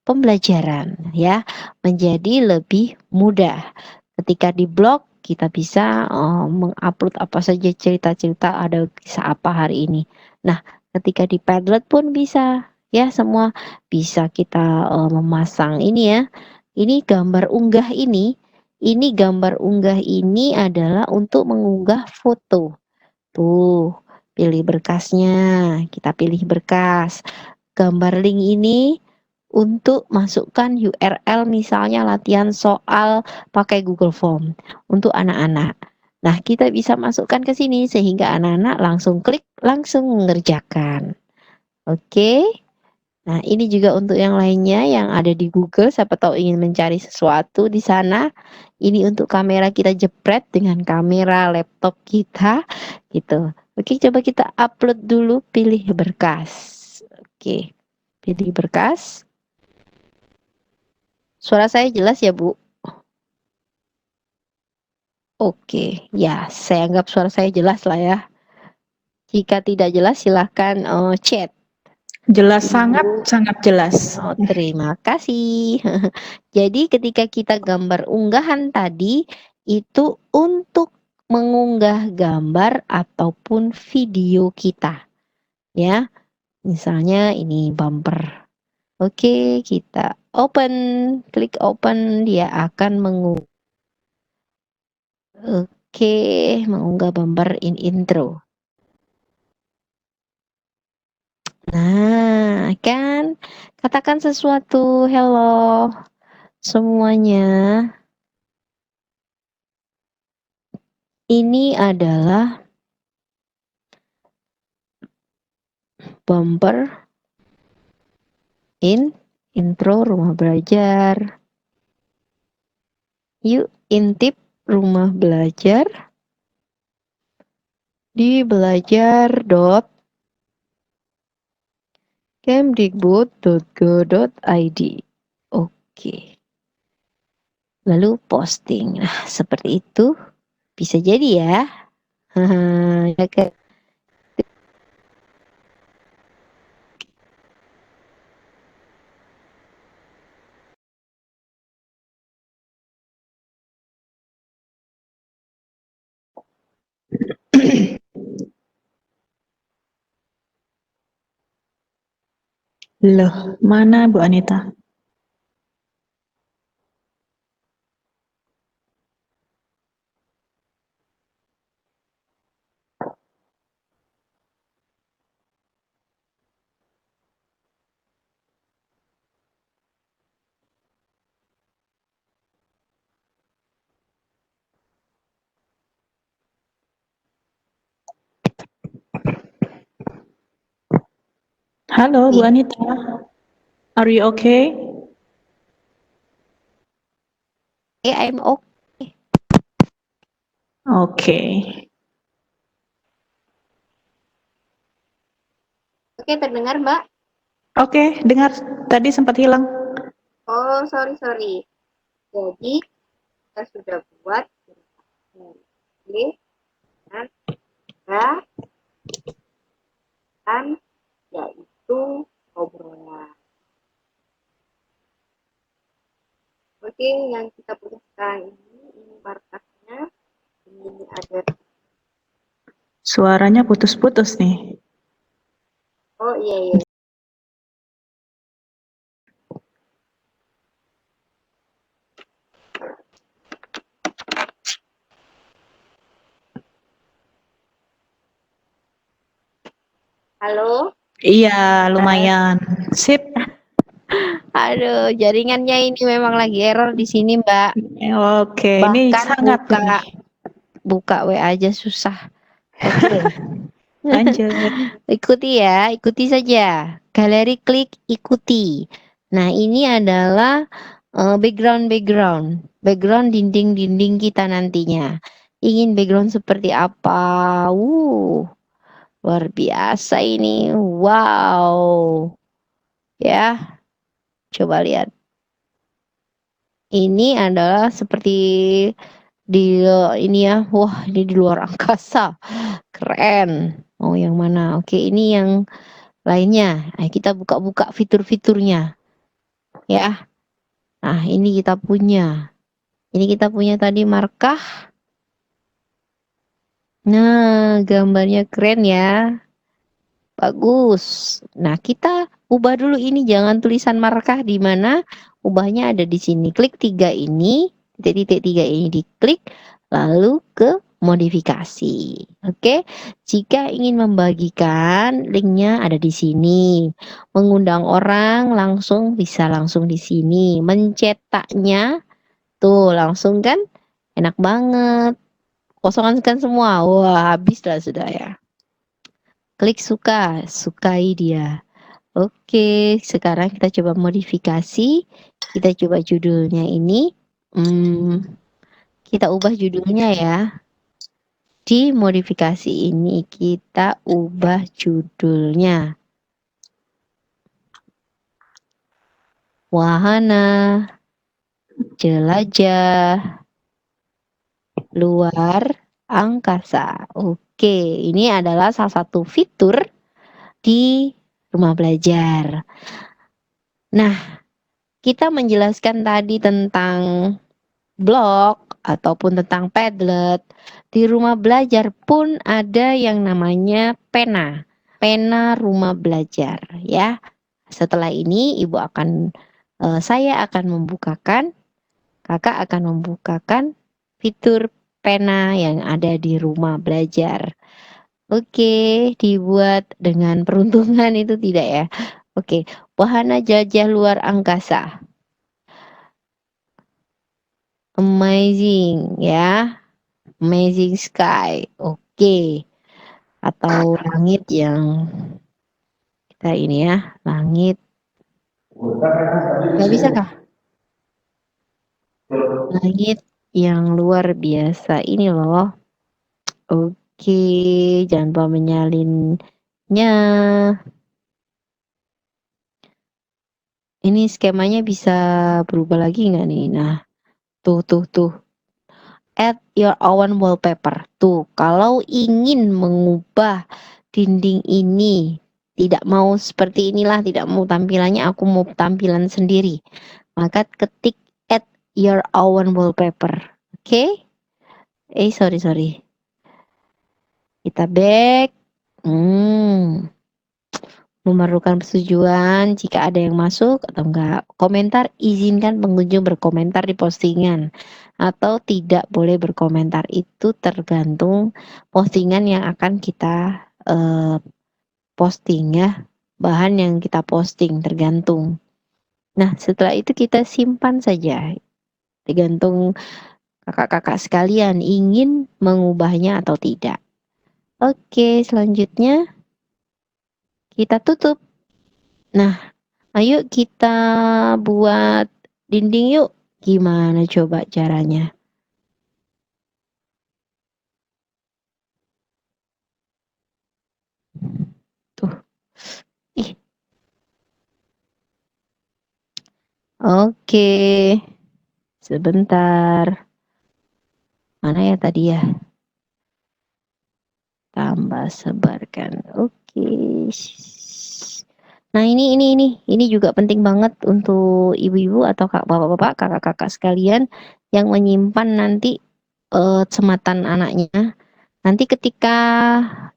pembelajaran ya menjadi lebih mudah. Ketika di blog kita bisa mengupload apa saja cerita-cerita ada kisah apa hari ini. Nah, ketika di Padlet pun bisa ya semua bisa kita memasang ini ya. Ini gambar unggah ini gambar unggah ini adalah untuk mengunggah foto. Tuh, pilih berkasnya, kita pilih berkas. Gambar link ini untuk masukkan URL misalnya latihan soal pakai Google Form untuk anak-anak. Nah, kita bisa masukkan ke sini sehingga anak-anak langsung klik, langsung mengerjakan. Oke. Nah, ini juga untuk yang lainnya yang ada di Google, siapa tahu ingin mencari sesuatu di sana. Ini untuk kamera kita jepret dengan kamera laptop kita gitu. Oke, coba kita upload dulu, pilih berkas. Oke, pilih berkas. Suara saya jelas ya, Bu? Oke, ya, saya anggap suara saya jelas lah ya. Jika tidak jelas silahkan chat. Jelas, sangat Ibu. sangat jelas. Oh, terima kasih. Jadi ketika kita gambar unggahan tadi itu untuk mengunggah gambar ataupun video kita ya. Misalnya ini bumper. Oke, kita open, klik open, dia akan mengunggah bumper in intro. Nah, kan katakan sesuatu, hello semuanya. Ini adalah bumper intro rumah belajar. Yuk intip rumah belajar di belajar.kemdikbud.go.id. Oke. Lalu posting. Nah, seperti itu bisa jadi ya. Ya, Loh, mana Bu Anita? Halo Bu Anita. Are you okay? I'm okay. Okay. Oke, terdengar, Mbak? Oke, dengar tadi sempat hilang. Oh, sorry. Jadi, kita sudah buat oke, dan yaitu obrolan. Oke, yang kita punya sekarang ini markasnya, ini ada. Suaranya putus-putus nih. Oh iya. Halo? Iya, lumayan. Sip. Aduh, jaringannya ini memang lagi error di sini, Mbak. Oke, ini Bahkan sangat ini. buka WA aja susah. Oke. Lanjut. Ikuti saja. Galeri klik ikuti. Nah, ini adalah background dinding-dinding kita nantinya. Ingin background seperti apa? Luar biasa ini. Wow. Ya, coba lihat. Ini adalah seperti di ini ya. Wah, ini di luar angkasa. Keren. Mau yang mana? Oke, ini yang lainnya. Nah, kita buka-buka fitur-fiturnya ya. Nah, ini kita punya. Ini kita punya tadi markah. Nah, gambarnya keren ya. Bagus. Nah, kita ubah dulu ini, jangan tulisan markah di mana, ubahnya ada di sini. Klik 3 ini, titik-titik 3 ini diklik, lalu ke modifikasi. Oke. Jika ingin membagikan, linknya ada di sini. Mengundang orang langsung bisa langsung di sini. Mencetaknya tuh langsung kan enak banget. Kosongkan semua. Wah, habis lah sudah ya. Klik suka, sukai dia. Oke, sekarang kita coba modifikasi. Kita coba judulnya ini. Kita ubah judulnya ya. Di modifikasi ini kita ubah judulnya. Wahana jelajah luar angkasa. Oke, ini adalah salah satu fitur di rumah belajar. Nah, kita menjelaskan tadi tentang blog ataupun tentang Padlet. Di rumah belajar pun ada yang namanya pena. Pena rumah belajar ya. Setelah ini saya akan membukakan, kakak akan membukakan fitur pena yang ada di rumah belajar. Oke, dibuat dengan peruntungan itu tidak ya? Oke, wahana jelajah luar angkasa. Amazing ya, amazing sky. Oke, atau langit yang kita ini ya, langit. Gak bisa kah? Langit yang luar biasa ini loh. Oke, jangan lupa menyalinnya. Ini skemanya bisa berubah lagi nggak nih? Nah, tuh. Add your own wallpaper. Tuh, kalau ingin mengubah dinding ini, tidak mau seperti inilah, tidak mau tampilannya, aku mau tampilan sendiri. Maka ketik add your own wallpaper. Oke? Sorry. Kita back. Memerlukan persetujuan jika ada yang masuk atau enggak. Komentar, izinkan pengunjung berkomentar di postingan atau tidak boleh berkomentar. Itu tergantung postingan yang akan kita posting ya. Bahan yang kita posting tergantung. Nah, setelah itu kita simpan saja. Tergantung kakak-kakak sekalian ingin mengubahnya atau tidak. Oke, selanjutnya kita tutup. Nah, Ayo kita buat dinding yuk. Gimana coba caranya? Tuh. Ih. Oke. Sebentar. Mana ya tadi ya? Tambah sebarkan. Oke. Nah, ini juga penting banget untuk ibu-ibu atau bapak-bapak, kakak-kakak sekalian yang menyimpan nanti sematan anaknya. Nanti ketika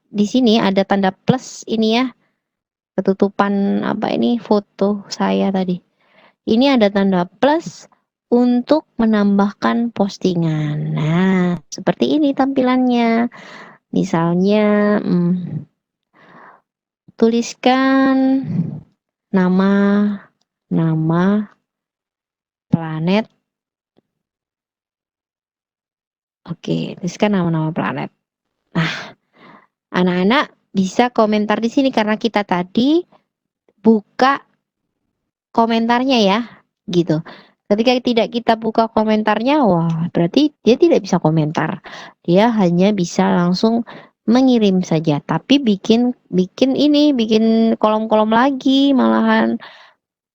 di sini ada tanda plus ini ya, ketutupan apa ini foto saya tadi. Ini ada tanda plus untuk menambahkan postingan. Nah, seperti ini tampilannya. Misalnya, tuliskan nama planet. Oke, tuliskan nama-nama planet. Nah, anak-anak bisa komentar di sini karena kita tadi buka komentarnya ya, gitu. Ketika tidak kita buka komentarnya, wah berarti dia tidak bisa komentar. Dia hanya bisa langsung mengirim saja, tapi bikin kolom-kolom lagi malahan.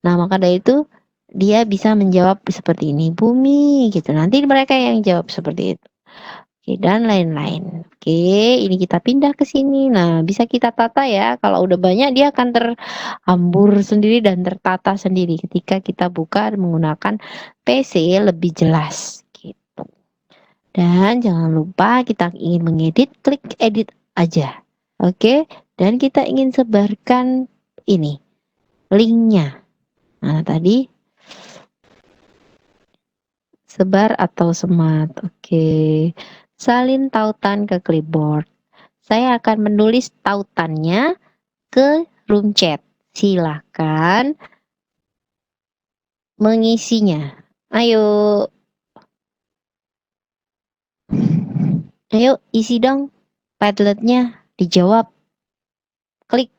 Nah, maka dari itu dia bisa menjawab seperti ini, bumi gitu. Nanti mereka yang jawab seperti itu. Oke, dan lain-lain. Oke, ini kita pindah ke sini. Nah, bisa kita tata ya. Kalau udah banyak dia akan terhambur sendiri dan tertata sendiri ketika kita buka menggunakan PC lebih jelas gitu. Dan jangan lupa kita ingin mengedit, klik edit aja. Oke, dan kita ingin sebarkan ini linknya. Nah, tadi sebar atau semat. Oke. Salin tautan ke clipboard. Saya akan menulis tautannya ke room chat. Silakan mengisinya. Ayo. Ayo isi dong Padletnya. Dijawab. Klik.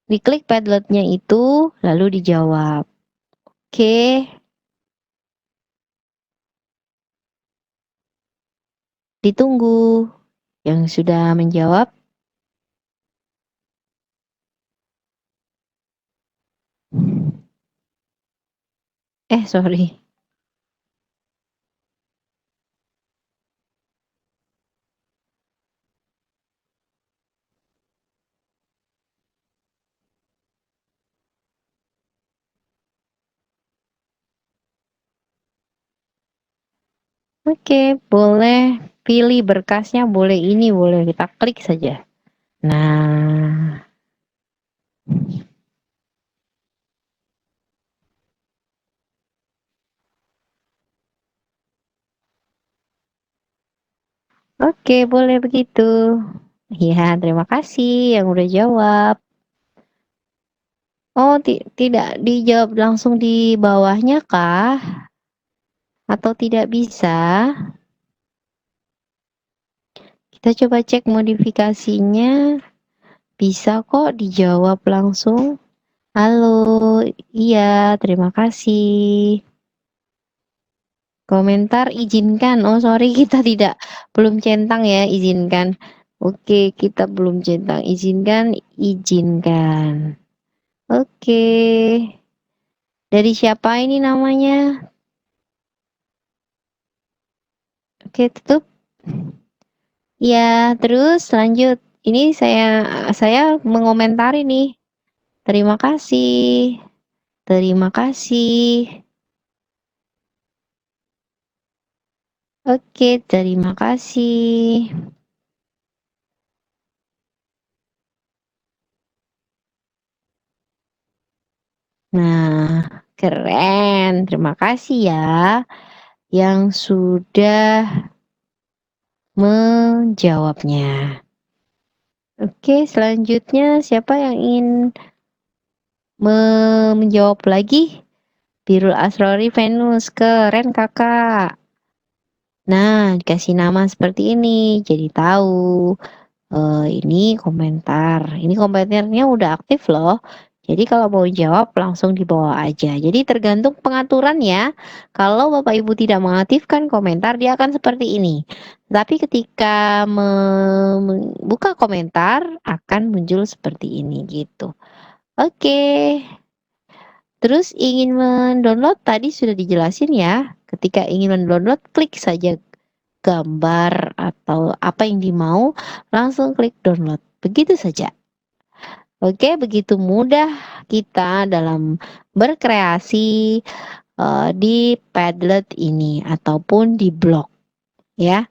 Diklik Padletnya itu lalu dijawab. Oke. Ditunggu. Yang sudah menjawab. Sorry. Oke, boleh pilih berkasnya, boleh ini, boleh kita klik saja. Nah, oke, boleh begitu. Ya, terima kasih yang udah jawab. Oh, tidak dijawab langsung di bawahnya kah? Atau tidak bisa? Kita coba cek modifikasinya. Bisa kok dijawab langsung. Halo, iya, terima kasih. Komentar izinkan. Oh, sorry kita belum centang ya, izinkan. Oke, kita belum centang. Izinkan, izinkan. Oke. Dari siapa ini namanya? Oke, tutup. Ya, terus lanjut. Ini saya mengomentari nih. Terima kasih. Terima kasih. Oke, terima kasih. Nah, keren. Terima kasih ya yang sudah menjawabnya. Oke, selanjutnya siapa yang ingin menjawab lagi? Birul Asrori Venus, keren kakak. Nah, dikasih nama seperti ini, jadi tahu. Ini komentar, ini komentarnya udah aktif loh. Jadi kalau mau jawab langsung di bawah aja. Jadi tergantung pengaturan ya. Kalau Bapak Ibu tidak mengaktifkan komentar dia akan seperti ini. Tapi ketika membuka komentar akan muncul seperti ini gitu. Oke. Terus ingin mendownload tadi sudah dijelasin ya. Ketika ingin mendownload klik saja gambar atau apa yang dimau, langsung klik download. Begitu saja. Oke, begitu mudah kita dalam berkreasi di Padlet ini ataupun di blog ya.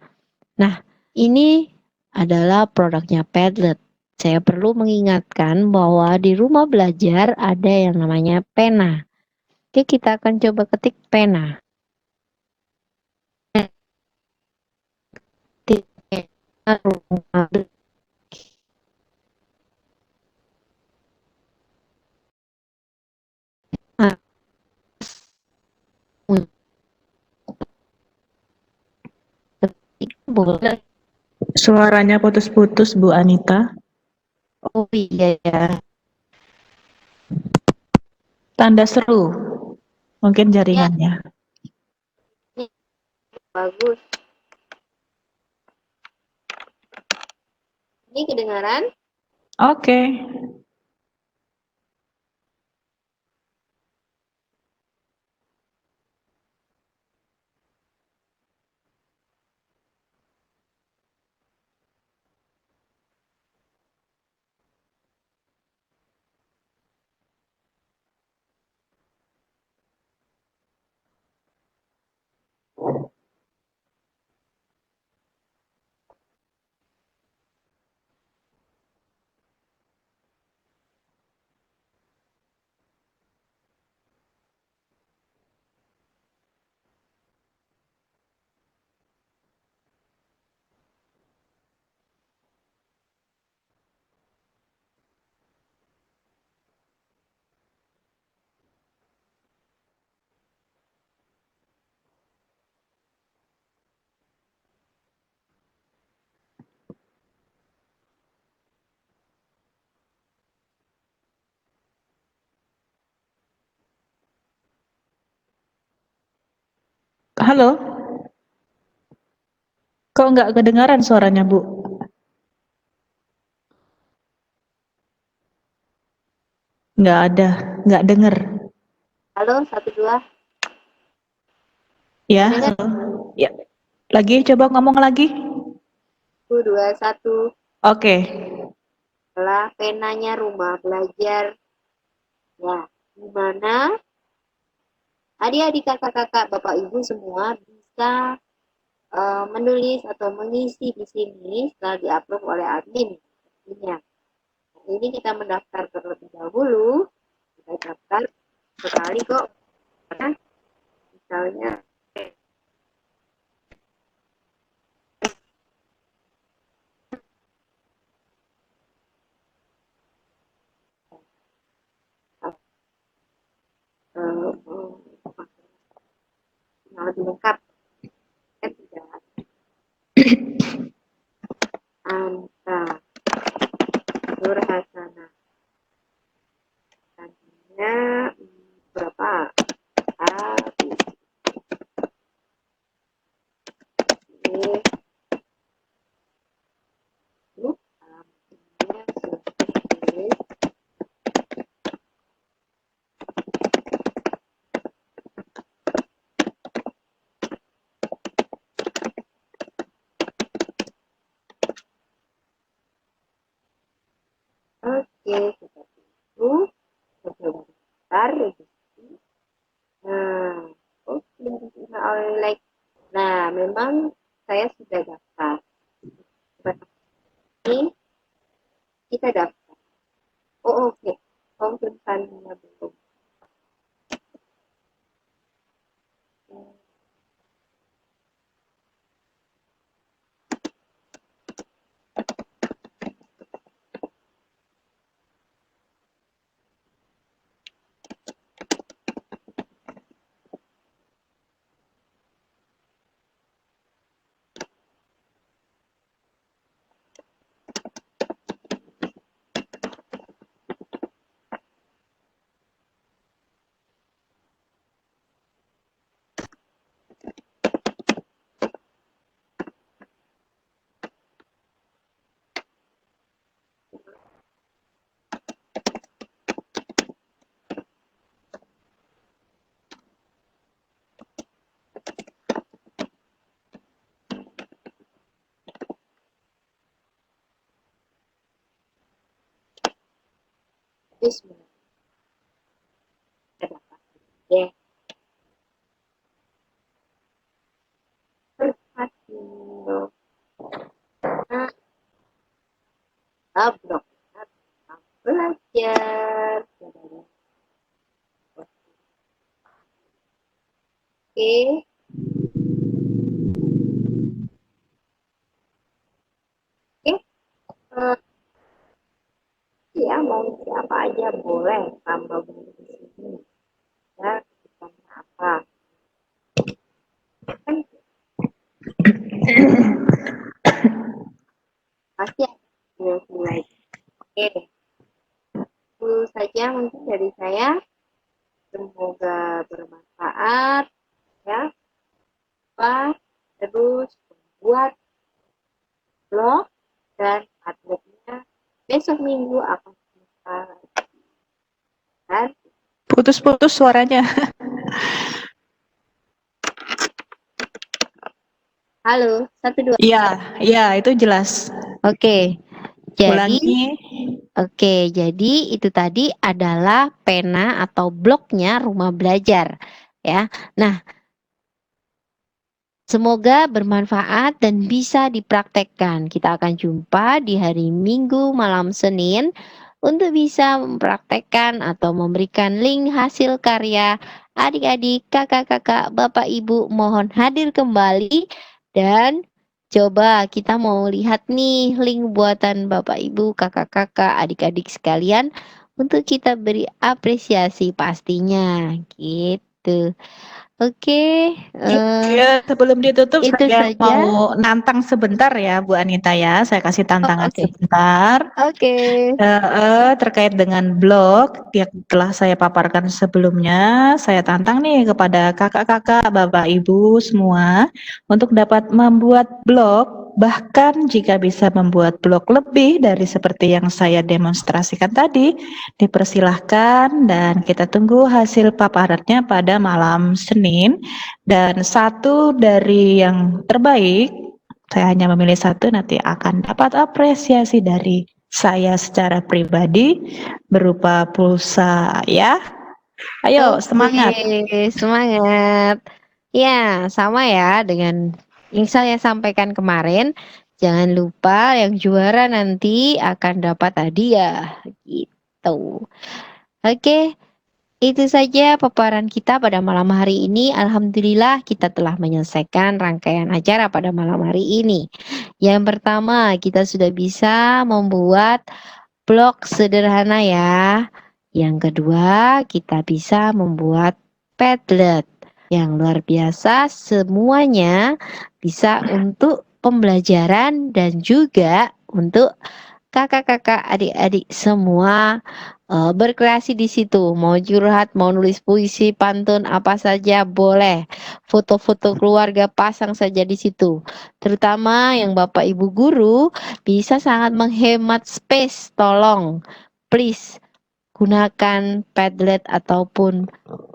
Nah, ini adalah produknya Padlet. Saya perlu mengingatkan bahwa di rumah belajar ada yang namanya pena. Oke, kita akan coba ketik pena. Boleh. Suaranya putus-putus, Bu Anita. Oh iya ya. Tanda seru. Mungkin Ya, jaringannya. ini bagus. Ini kedengaran? Oke. Halo? Kok nggak kedengaran suaranya, Bu? Nggak ada, nggak denger. Halo, 1, 2. Ya, Kedengar? halo. Ya, lagi coba ngomong lagi. 1, 2, 1. Oke. Adalah penanya rumah belajar. Ya, gimana adik-adik kakak-kakak bapak ibu semua bisa menulis atau mengisi di sini setelah diupload oleh admin. Ini, ini kita mendaftar terlebih dahulu. Kita daftar sekali kok. Misalnya yang lebih lengkap kan tidak Anta Nurhasana tadinya berapa A B C grup alamatnya seperti oke seperti itu. Kita coba daftar registrasi. Nah, oke, terima like. Nah, memang saya sudah daftar. Seperti ini kita daftar. Oh, oke. Konsultannya belum. Bismillah. Ya. Berhasil. Blok belajar. Oke. Oke. Ya, mau siapa aja boleh tambah bumbu di sini. Ya, kesukaannya apa? Kan pasti ada mulai. Oke, itu saja mungkin dari saya. Semoga bermanfaat ya. Terus membuat blog dan uploadnya besok minggu akan selesai. Dan Putus-putus suaranya. halo, 1, 2. Iya, iya itu jelas. Oke, jadi Ulangi. jadi itu tadi adalah pena atau blognya rumah belajar ya. Nah, semoga bermanfaat dan bisa dipraktekkan. Kita akan jumpa di hari Minggu malam Senin untuk bisa mempraktekkan atau memberikan link hasil karya adik-adik, kakak-kakak, bapak, ibu mohon hadir kembali dan coba kita mau lihat nih link buatan bapak, ibu, kakak-kakak, adik-adik sekalian untuk kita beri apresiasi pastinya gitu. Oke, Ya, sebelum ditutup itu saya saja. mau nantang sebentar ya Bu Anita ya. Saya kasih Oh, tantangan oke. sebentar. Oke. Terkait dengan blog yang telah saya paparkan sebelumnya, saya tantang nih kepada kakak-kakak, bapak, ibu semua untuk dapat membuat blog, bahkan jika bisa membuat blog lebih dari seperti yang saya demonstrasikan tadi, dipersilahkan dan kita tunggu hasil paparannya pada malam Senin. Dan satu dari yang terbaik, saya hanya memilih satu, nanti akan dapat apresiasi dari saya secara pribadi berupa pulsa ya. Ayo semangat. Oke, semangat. Ya, sama ya dengan yang saya sampaikan kemarin. Jangan lupa yang juara nanti akan dapat hadiah gitu. Oke, itu saja paparan kita pada malam hari ini. Alhamdulillah kita telah menyelesaikan rangkaian acara pada malam hari ini. Yang pertama, kita sudah bisa membuat blog sederhana ya. Yang kedua, kita bisa membuat Padlet yang luar biasa. Semuanya bisa untuk pembelajaran dan juga untuk kakak-kakak, adik-adik semua berkreasi di situ. Mau curhat, mau nulis puisi, pantun, apa saja boleh. Foto-foto keluarga pasang saja di situ. Terutama yang Bapak Ibu guru bisa sangat menghemat space. Tolong, please gunakan Padlet ataupun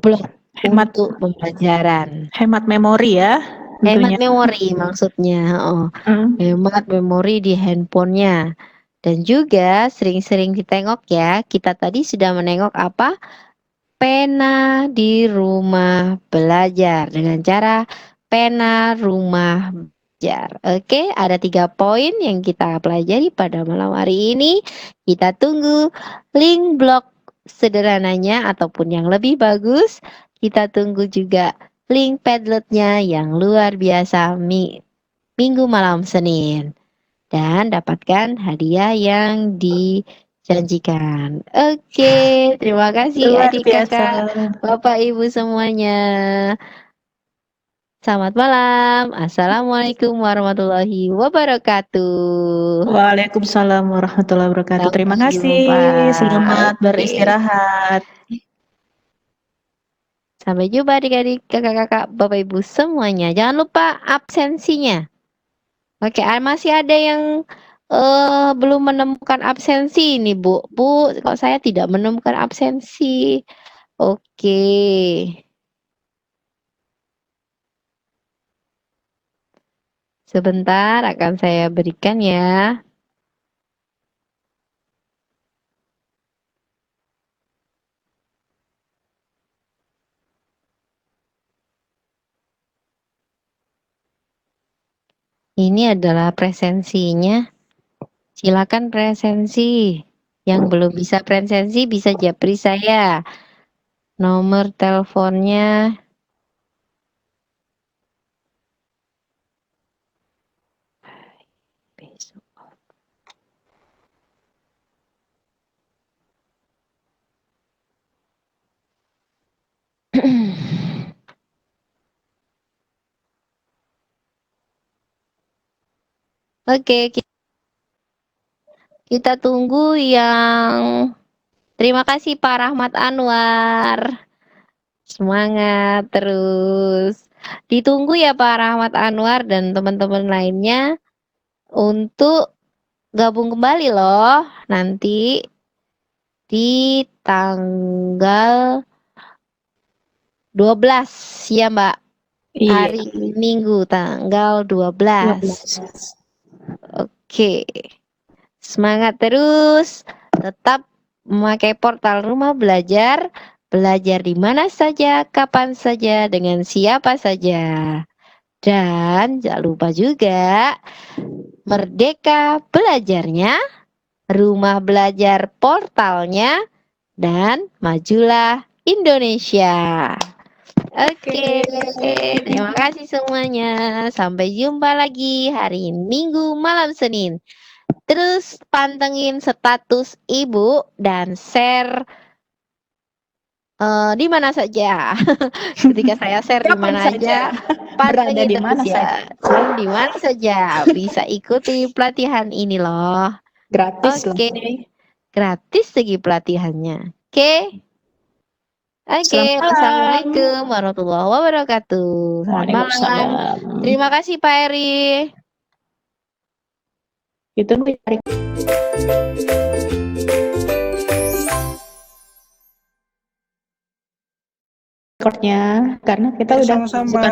blog Hemat untuk pembelajaran. hemat memori ya Hemat tentunya. memori maksudnya. Oh, Hmm. hemat memori di handphonenya. Dan juga sering-sering ditengok ya. Kita tadi sudah menengok apa? Pena di rumah belajar dengan cara pena rumah belajar. Oke, ada 3 poin yang kita pelajari pada malam hari ini. Kita tunggu link blog sederhananya ataupun yang lebih bagus. Kita tunggu juga link Padletnya yang luar biasa minggu malam Senin dan dapatkan hadiah yang dijanjikan. Oke, terima kasih Luar adik biasa. kakak, bapak ibu semuanya. Selamat malam. Assalamualaikum warahmatullahi wabarakatuh. Waalaikumsalam warahmatullahi wabarakatuh. Terima Sampai kasih. jumpa. Selamat Oke. beristirahat. Sampai jumpa adik-adik, kakak-kakak, bapak ibu semuanya. Jangan lupa absensinya. Oke, masih ada yang belum menemukan absensi nih, Bu. Bu, kok saya tidak menemukan absensi? Oke. Sebentar akan saya berikan ya. Ini adalah presensinya. Silakan presensi. Yang belum bisa presensi bisa japri saya. Nomor teleponnya besok. Oke, kita tunggu yang terima kasih Pak Rahmat Anwar. Semangat terus. Ditunggu ya Pak Rahmat Anwar dan teman-teman lainnya untuk gabung kembali loh. Nanti di tanggal 12 ya Mbak. Iya. Hari Minggu tanggal 12. Oke. Semangat terus. Tetap memakai portal Rumah Belajar. Belajar di mana saja, kapan saja, dengan siapa saja. Dan jangan lupa juga Merdeka belajarnya, Rumah Belajar portalnya, dan majulah Indonesia. Oke, terima kasih semuanya. Sampai jumpa lagi hari Minggu malam Senin. Terus pantengin status Ibu dan share di mana saja. Ketika saya share di Kapan mana aja, saja, berada pantengin di terus mana ya. saja. Di mana saja bisa ikuti pelatihan ini loh. Gratis loh. Oke, gratis segi pelatihannya. Oke. Oke, Selamat malam. wassalamualaikum warahmatullahi wabarakatuh. Selamat malam. Waalaikumsalam. Terima kasih Pak Eri. Ditunggu hari recordnya karena kita udah Sama-sama.